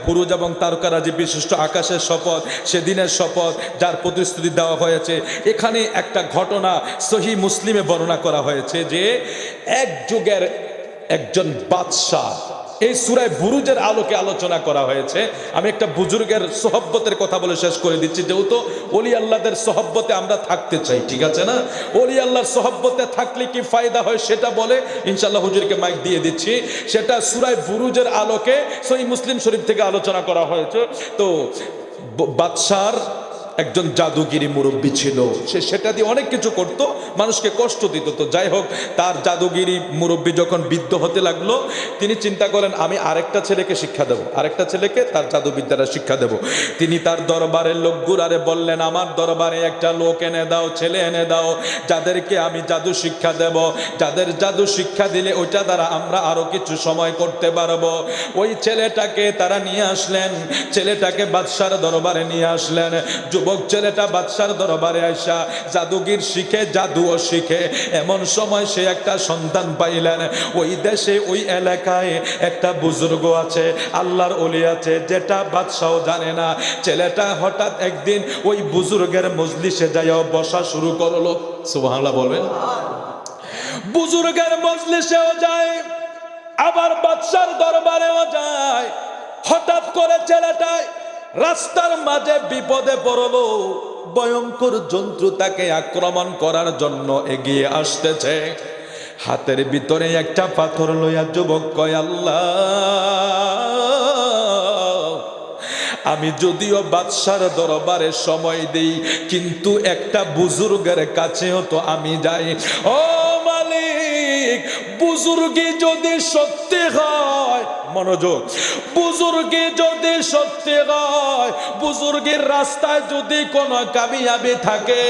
বুরুজ এবং তারকারাজি বিশিষ্ট আকাশের শপথ, সেদিনের শপথ যার প্রতিশ্রুতি দেওয়া হয়েছে। এখানে একটা ঘটনা সহিহ মুসলিমে বর্ণনা করা হয়েছে যে এক যুগের একজন বাদশাহ, এই সূরা বুরুজের আলোকে আলোচনা করা হয়েছে। আমি একটা বুজুর্গের সোহব্বতের কথা বলে শেষ করে দিচ্ছি, যেহেতু ওলি আল্লাহদের সোহব্বতে আমরা থাকতে চাই, ঠিক আছে না? ওলি আল্লাহর সোহব্বতে থাকলে কি ফায়দা হয় সেটা বলে ইনশাআল্লাহ হুজুরকে মাইক দিয়ে দিচ্ছি। সেটা সূরা বুরুজের আলোকে সহিহ মুসলিম শরীফ থেকে আলোচনা করা হয়েছে। তো বাদশার একজন জাদুগিরি মুরব্বী ছিল, সে সেটা দিয়ে অনেক কিছু করত, মানুষকে কষ্ট দিত। তো যাই হোক, তার জাদুগিরি মুরব্বী যখন বৃদ্ধ হতে লাগলো, তিনি চিন্তা করেন আমি আরেকটা ছেলেকে শিক্ষা দেব, আরেকটা ছেলেকে তার জাদুবিদ্যাটা শিক্ষা দেব। তিনি তার দরবারের লোকগুলারে বললেন, আমার দরবারে একটা লোক এনে দাও, ছেলে এনে দাও, যাদেরকে আমি জাদু শিক্ষা দেব, যাদের জাদু শিক্ষা দিলে ওইটা দ্বারা আমরা আরো কিছু সময় করতে পারবো। ওই ছেলেটাকে তারা নিয়ে আসলেন, ছেলেটাকে বাদশার দরবারে নিয়ে আসলেন। যুবক ছেলেটা বাদশার দরবারে আইসা জাদুগির শিখে, জাদুও শিখে। এমন সময় সে একটা সন্তান পাইলেন। ওই দেশে ওই এলাকায় একটা বুজুর্গ আছে, আল্লাহর ওলি আছে, যেটা বাদশাও জানে না। ছেলেটা হঠাৎ একদিন ওই বুজুর্গের মজলিসে যাইয়া বসা শুরু করলো। সুবহানাল্লাহ বলবেন। বুজুর্গের মজলিসেও যায়, আবার বাদশার দরবারেও যায়। হঠাৎ করে ছেলেটা রাস্তার মাঝে বিপদে পড়লো, ভয়ঙ্কর জন্তু তাকে আক্রমণ করার জন্য এগিয়ে আসতেছে। হাতের ভিতরে একটা পাথর লইয়া যুবক কয়, আল্লাহ, আমি যদিও বাদশার দরবারে সময় দেই, কিন্তু একটা বুজুর্গের কাছেও তো আমি যাই। ও মালিক, বুজুর্গি যদি সত্যি হয়, মনোযোগ, বুজুর্গি যদি সত্যি হয়, বুজুর্গের রাস্তায় যদি কোনো কামিয়াবি থাকে,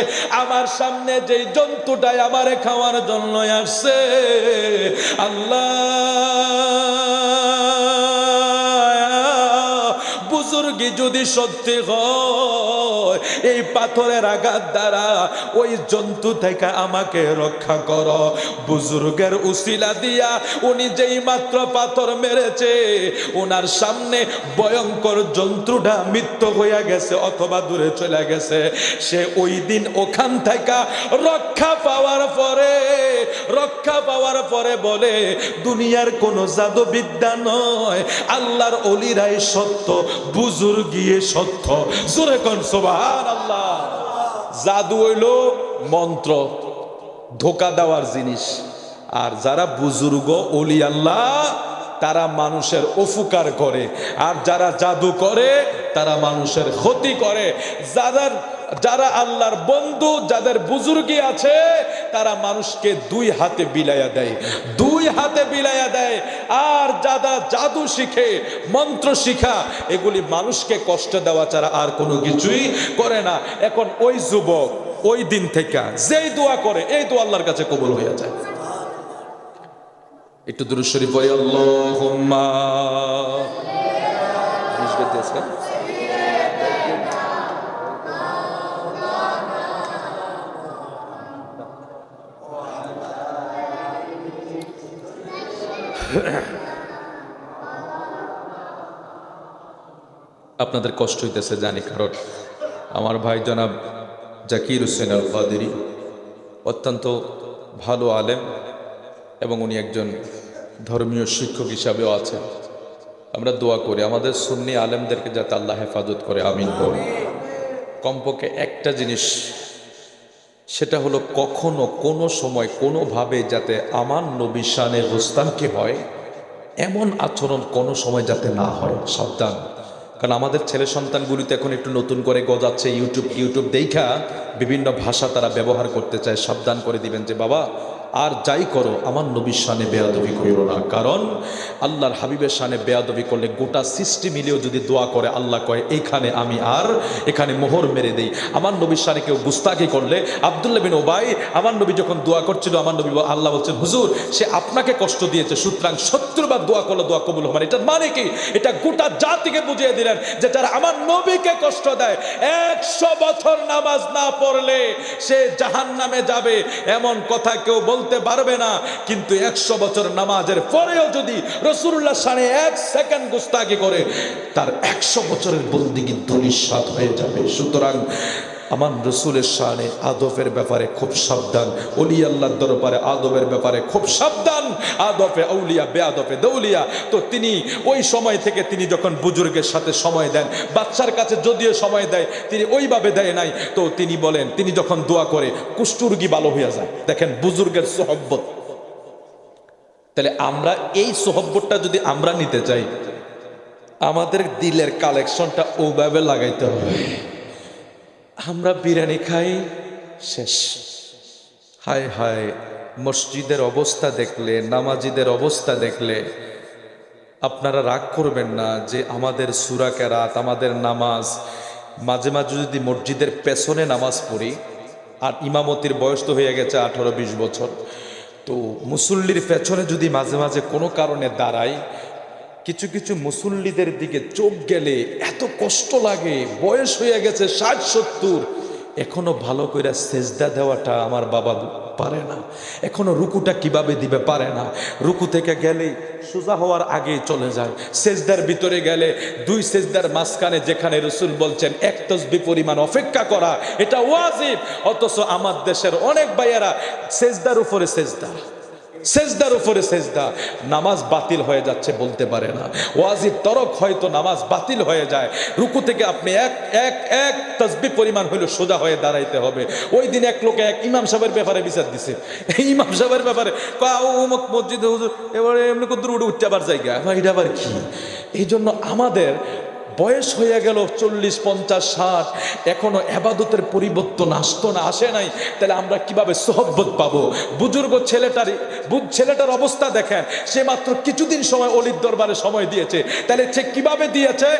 আমার সামনে যেই জন্তুটাই আমারে খাওয়ার জন্য আসছে, আল্লাহ, বুজুর্গি যদি সত্যি হয়, এই পাথরের আঘাত দ্বারা ওই জন্তু থেকে আমাকে রক্ষা করো। বুজুর্গের উসিলা দিয়া উনি যেই মাত্র পাথর মেরেছে, ওনার সামনে ভয়ঙ্কর জন্তুটা মৃত্যু হইয়া গেছে অথবা দূরে চলে গেছে। সে ওই দিন ওখান থেকে রক্ষা পাওয়ার পরে বলে, দুনিয়ার কোনো জাদুবিদ্যা নয়, আল্লাহর ওলিরাই সত্য, বুজুর্গিয়ে সত্য। জোরে কোন সুবহানাল্লাহ। জাদু হইল মন্ত্র, ধোকা দেওয়ার জিনিস। আর যারা বুজুর্গ ওলি আল্লাহ, তারা মানুষের উপকার করে, আর যারা জাদু করে তারা মানুষের ক্ষতি করে। যারা আল্লাহর বন্ধু, যাদের বুজুর্গি আছে, তারা মানুষকে দুই হাতে বিলাইয়া দেয়, দুই হাতে বিলাইয়া দেয়। আর যারা জাদু শিখে, মন্ত্র শিখা, এগুলি মানুষকে কষ্ট দেওয়া ছাড়া আর কোনো কিছুই করে না। এখন ওই যুবক ওই দিন থেকে যেই দোয়া করে, এই দোয়া আল্লাহর কাছে কবুল হয়ে যায়। একটু দুরূদ শরীফ পড়ি, আল্লাহুম্মা। আপনাদের কষ্ট হইতেছে জানি, কারণ আমার ভাই জনাব জাকির হোসেন আল কাদেরী অত্যন্ত ভালো আলেম এবং উনি একজন ধর্মীয় শিক্ষক হিসাবেও আছেন। আমরা দোয়া করি আমাদের সুন্নি আলেমদেরকে যাতে আল্লাহ হেফাজত করে, আমিন বলুন। কমপক্ষে একটা জিনিস, সেটা হলো কখনো কোনো সময় কোনোভাবে যাতে আমার নবী শানে গোস্তানকে হয়, এমন আচরণ কোনো সময় যাতে না হয়, সাবধান। কারণ আমাদের ছেলে সন্তানগুলি তো এখন একটু নতুন করে গজাচ্ছে, ইউটিউব দেখা বিভিন্ন ভাষা তারা ব্যবহার করতে চায়। সাবধান করে দিবেন যে বাবা, আর যাই করো আমার নবীর শানে বেয়াদবি করো না। কারণ আল্লাহর হাবিবের শানে বেয়াদবি করলে গোটা সৃষ্টি মিলেও যদি দোয়া করে আল্লাহ কয় এইখানে আমি আর এখানে মোহর মেরে দেই। আমার নবীর শানে কেউ গুস্তাকি করলে, আব্দুল্লাহ বিন ওবাই আমার নবী যখন দোয়া করছিল, আমার নবী আল্লাহ বলছেন হুজুর সে আপনাকে কষ্ট দিয়েছে, সুতরাং 70 বার দোয়া করলে দোয়া কবুল হবে না। এটার মানে কি? এটা গোটা জাতিকে বুঝিয়ে দিলেন যে যারা আমার নবীকে কষ্ট দেয় 100 বছর নামাজ না পড়লে সে জাহান্নামে যাবে এমন কথা কেউ বলতে পারবে না। কিন্তু 100 বছর নামাজের পরেও যদি রাসূলুল্লাহ শানে 1 সেকেন্ড গুস্তাকি করে তার 100 বছরের বন্দেগী ধূলিসাৎ হয়ে যাবে। সুতরাং আমার রসুলের শানে আদবের ব্যাপারে খুব সাবধান, ওলি আল্লাহর দরবারে আদবের ব্যাপারে খুব সাবধান। আদবে আউলিয়া বেআদবে দৌলিয়া। তো তিনি ওই সময় থেকে তিনি যখন বুজুর্গের সাথে সময় দেন, বাচ্চার কাছে যদিও সময় দেয় তিনি ওইভাবে দেয় নাই। তো তিনি বলেন তিনি যখন দোয়া করে কুষ্ঠরোগী ভালো হয়ে যায়। দেখেন বুজুর্গের সোহব্বত। তাহলে আমরা এই সোহব্বতটা যদি আমরা নিতে চাই আমাদের দিলের কালেকশনটা ওইভাবে লাগাইতে হবে। আমরা বিরিয়ানি খাই শেষ। হায় হায়, মসজিদের অবস্থা দেখলে, নামাজিদের অবস্থা দেখলে আপনারা রাগ করবেন না যে আমাদের সূরা কেরাত, আমাদের নামাজ, মাঝে মাঝে যদি মসজিদের পেছনে নামাজ পড়ি, আর ইমামতির বয়স তো হয়ে গেছে 18-20 বছর, তো মুসল্লির পেছনে যদি মাঝে মাঝে কোনো কারণে দাঁড়াই, কিছু কিছু মুসল্লিদের দিকে চোখ গেলে এত কষ্ট লাগে। বয়স হয়ে গেছে 60-70, এখনো ভালো করে সেজদা দেওয়াটা আমার বাবা পারে না, এখনো রুকুটা কিভাবে দিবে পারে না। রুকু থেকে গেলে সোজা হওয়ার আগেই চলে যায়। সেজদার ভিতরে গেলে 2 সেজদার মাঝখানে যেখানে রাসূল বলছেন 1 তাসবিহ পরিমাণ অপেক্ষা করা, এটা ওয়াজিব। অথচ আমার দেশের অনেক ভাইয়েরা সেজদার উপরে সেজদা, সেজদার উপরে সেজদা, নামাজ বাতিল হয়ে যাচ্ছে বলতে পারে না। ওয়াজিব তরক হয়তো নামাজ বাতিল হয়ে যায়। রুকু থেকে আপনি এক তাসবিহ পরিমাণ হইলো সোজা হয়ে দাঁড়াইতে হবে। ওই দিন এক লোকে এক ইমাম সাহেবের ব্যাপারে বিচার দিছে। এই ইমাম সাহেবের ব্যাপারে অমুক মসজিদে হুজুর এবারে এমনি কত উঠতে আবার জায়গা, এটা আবার কি? এই জন্য আমাদের বয়স হয়ে গেল 40, 50, 60, এখনো এবাদতের পরিবর্তন আসে নাই। তাহলে আমরা কিভাবে সোহব্বত পাবো? বুজুর্গ ছেলেটার অবস্থা দেখেন, সে মাত্র কিছুদিন সময় অলির দরবারে সময় দিয়েছে। তাহলে সে কিভাবে দিয়েছে?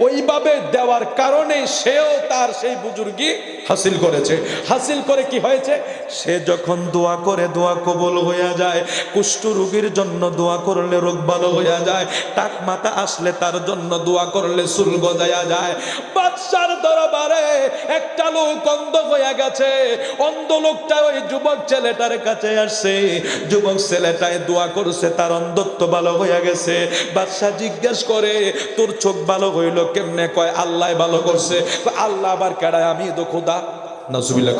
ওইভাবে দেওয়ার কারণে সেও তার সেই বুজুর্গি হাসিল করেছে। হাসিল করে কি হয়েছে? সে যখন দোয়া করে দোয়া কবুল হয়ে যায়। কুষ্ঠ রোগীর জন্য দোয়া করলে রোগ ভালো হয়ে যায়। টাক মাথা আসলে তার জন্য দোয়া করলে চুল গজায়া যায়। বাদশার দরবারে একটা লোক অন্ধ হয়ে গেছে। অন্ধ লোকটা ওই যুবক ছেলেটার কাছে আসছে। যুবক ছেলেটায় দোয়া করছে, তার অন্ধত্ব ভালো হয়ে গেছে। বাদশা জিজ্ঞেস করে তোর চোখ ভালো হইল কেমনে? কয় আল্লাহ ভালো করছে। আল্লাহ আবার কেডায়? আমি তো খোদা। নাজুবিল্লাহ।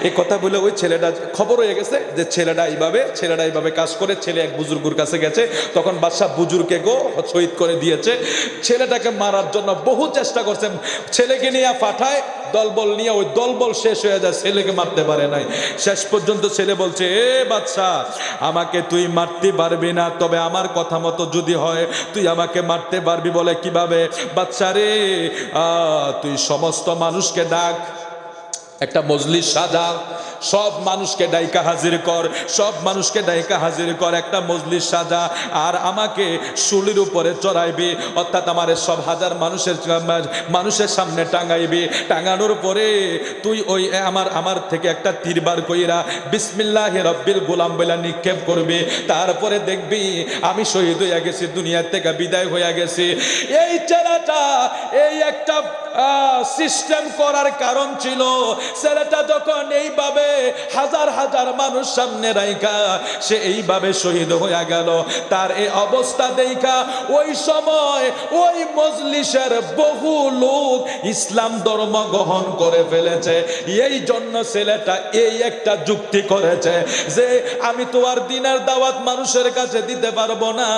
এই কথা বলে ওই ছেলেটা খবর হয়ে গেছে যে ছেলেটা এইভাবে কাজ করে। ছেলে এক বুজুর্গের কাছে গেছে, তখন বাদশা বুজুর্গকে শহীদ করে দিয়েছে। ছেলেটাকে মারার জন্য বহু চেষ্টা করছে, ছেলেকে নিয়ে পাঠায় দলবল নিয়ে, ওই দলবল শেষ হয়ে যায়, ছেলেকে মারতে পারে নাই। শেষ পর্যন্ত ছেলে বলছে এ বাদশা আমাকে তুই মারতে পারবি না, তবে আমার কথা মতো যদি হয় তুই আমাকে মারতে পারবি। বলে কিভাবে? বাদশা রে তুই সমস্ত মানুষকে ডাক, একটা মজলিস সাজা, সব মানুষকে ডাইকা হাজির কর, সব মানুষকে ডাইকা হাজির কর, একটা মজলিস সাজা, আর আমাকে শুলির উপরে চড়াইবি, অর্থাৎ আমার সব হাজার মানুষের সামনে টাঙাইবি। টাঙানোর পরে তুই ওই আমার থেকে একটা তীর বার কইরা বিসমিল্লাহি রাব্বিল গোলাম বলে নিক্ষেপ করবি। তারপরে দেখবি আমি শহীদ হইয়া গেছি, দুনিয়া থেকে বিদায় হইয়া গেছি। এই ছেলেটা এই একটা সিস্টেম করার কারণ ছিল। ছেলেটা যখন এইভাবে হাজার হাজার মানুষ সামনে রাইখা সে এইভাবে শহীদ হয়ে গেল, তার এই অবস্থা দেখা ওই সময় ওই মজলিসের বহু লোক ইসলাম ধর্ম গ্রহণ করে ফেলেছে। এই জন্য ছেলেটা এই একটা যুক্তি করেছে যে আমি তো আর দিনের দাওয়াত মানুষের কাছে দিতে পারবো না।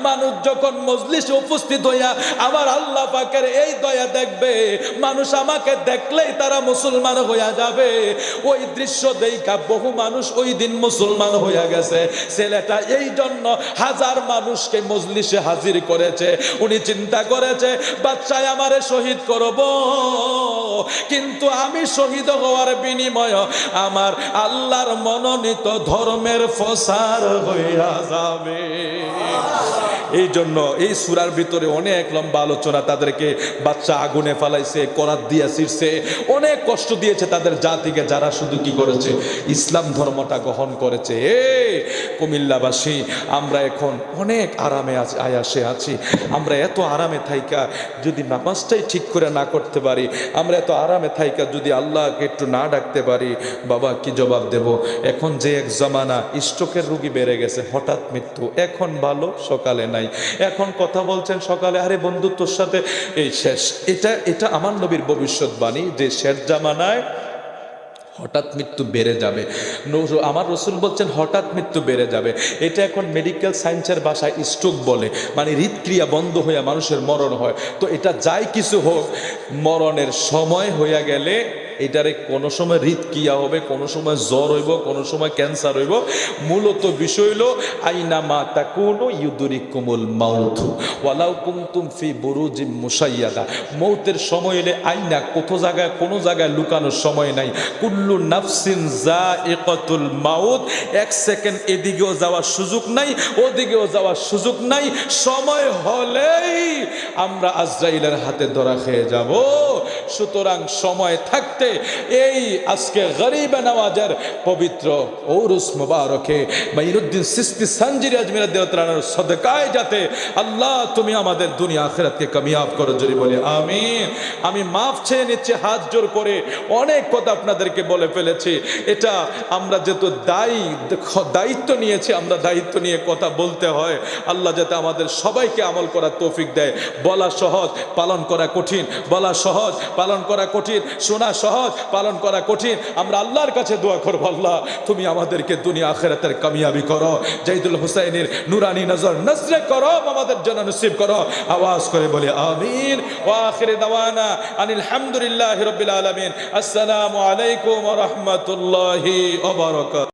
মানুষ যখন মজলিসে উপস্থিত হইয়া আমার আল্লাহ পাকের এই দয়া দেখবে, মানুষ আমাকে দেখলেই তারা মুসলমান হইয়া যাবে। ওই দৃশ্য দেখা বহু মানুষ ওই দিন মুসলমান হইয়া গেছে। ছেলেটা এই জন্য হাজার মানুষকে মজলিসে হাজির করেছে। উনি চিন্তা করেছে বাচ্চায় আমারে শহীদ করব, কিন্তু আমি শহীদ হওয়ার বিনিময় আমার আল্লাহর মনোনীত ধর্মের প্রসার হইয়া যাবে। এই জন্য এই সূরার ভিতরে অনেক লম্বা আলোচনা। তাদেরকে বাচ্চা আগুনে ফালাইছে, করাত দিয়া ছিঁড়ছে, অনেক কষ্ট দিয়েছে তাদের জাতিকে, যারা শুধু কি করেছে, ইসলাম ধর্মটা গ্রহণ করেছে। কুমিল্লাবাসী, আমরা এখন অনেক আরামে আয়াসে আছি। আমরা এত আরামে থাইকা যদি নামাজটাই ঠিক করে না করতে পারি, আমরা এত আরামে থাইকা যদি আল্লাহকে একটু না ডাকতে পারি, বাবা কি জবাব দেব? এখন যে এক জমানা, স্ট্রোকের রোগী বেড়ে গেছে, হঠাৎ মৃত্যু, এখন ভালো সকালে নাই। এখন কথা বলছেন সকালে, আরে বন্ধু তোর সাথে এই শেষ। এটা আমার নবীর ভবিষ্যৎবাণী যে শেষ জামানায় হঠাৎ মৃত্যু বেড়ে যাবে। আমার রসুল বলছেন হঠাৎ মৃত্যু বেড়ে যাবে। এটা এখন মেডিকেল সায়েন্সের ভাষায় স্ট্রোক বলে, মানে হৃদক্রিয়া বন্ধ হইয়া মানুষের মরণ হয়। তো এটা যাই কিছু হোক, মরণের সময় হইয়া গেলে এটারে কোনো সময় হৃদক্রিয়া হবে, কোনো সময় জ্বর হইব, কোনো সময় ক্যান্সার হইব। মূলত বিষয় হলো আইনা মা তাকুনু ইউদরিকুমুল মাউত ওয়ালাউ কুনতুম ফি বুরুজিম মুশাইয়াদা। মৌতের সময় এলে আইনা কোনো জায়গায় লুকানোর সময় নাই। কুল্লু নাফসিন যায়িকাতুল মাউত। এক সেকেন্ড এদিকেও যাওয়ার সুযোগ নাই, ওদিকেও যাওয়ার সুযোগ নাই। সময় হলেই আমরা আজরাইলের হাতে ধরা খেয়ে যাব। সুতরাং সময় থাকতে এই আজকে গরিব নওয়াজের পবিত্র ঔরুস মুবারকে মাইনুদ্দিন সিস্তি সানজিরি আজমির রাদিয়াল্লাহু তাআলার সদকায় যাতে আল্লাহ তুমি আমাদের দুনিয়া আখিরাতকে কামিয়াব করো, জোরে বলে আমিন। আমি মাফ চেয়ে নিচ্ছি হাত জোর করে, অনেক কথা আপনাদেরকে বলে ফেলেছি। এটা আমরা যেহেতু দায়িত্ব নিয়েছি, আমরা দায়িত্ব নিয়ে কথা বলতে হয়। আল্লাহ যাতে আমাদের সবাইকে আমল করার তৌফিক দেয়। বলা সহজ, পালন করা কঠিন। বলা সহজ, পালন করা কঠিন। শোনা সহজ, পালন করা কঠিন। আমরা আল্লাহর কাছে দোয়া করবো, আল্লাহ তুমি আমাদেরকে দুনিয়া আখিরাতের কামিয়াবি করো, জাহিদুল হুসাইনের নুরানি নজর নজরে করো, আমাদের জন্য নসিব করো। আওয়াজ করে বলি আমিন। ওয়া আখিরি দাওয়ানা আনিল হামদুলিল্লাহি রাব্বিল আলামিন। আসসালামু আলাইকুম ওয়া রাহমাতুল্লাহি ওয়া বারাকাতুহু।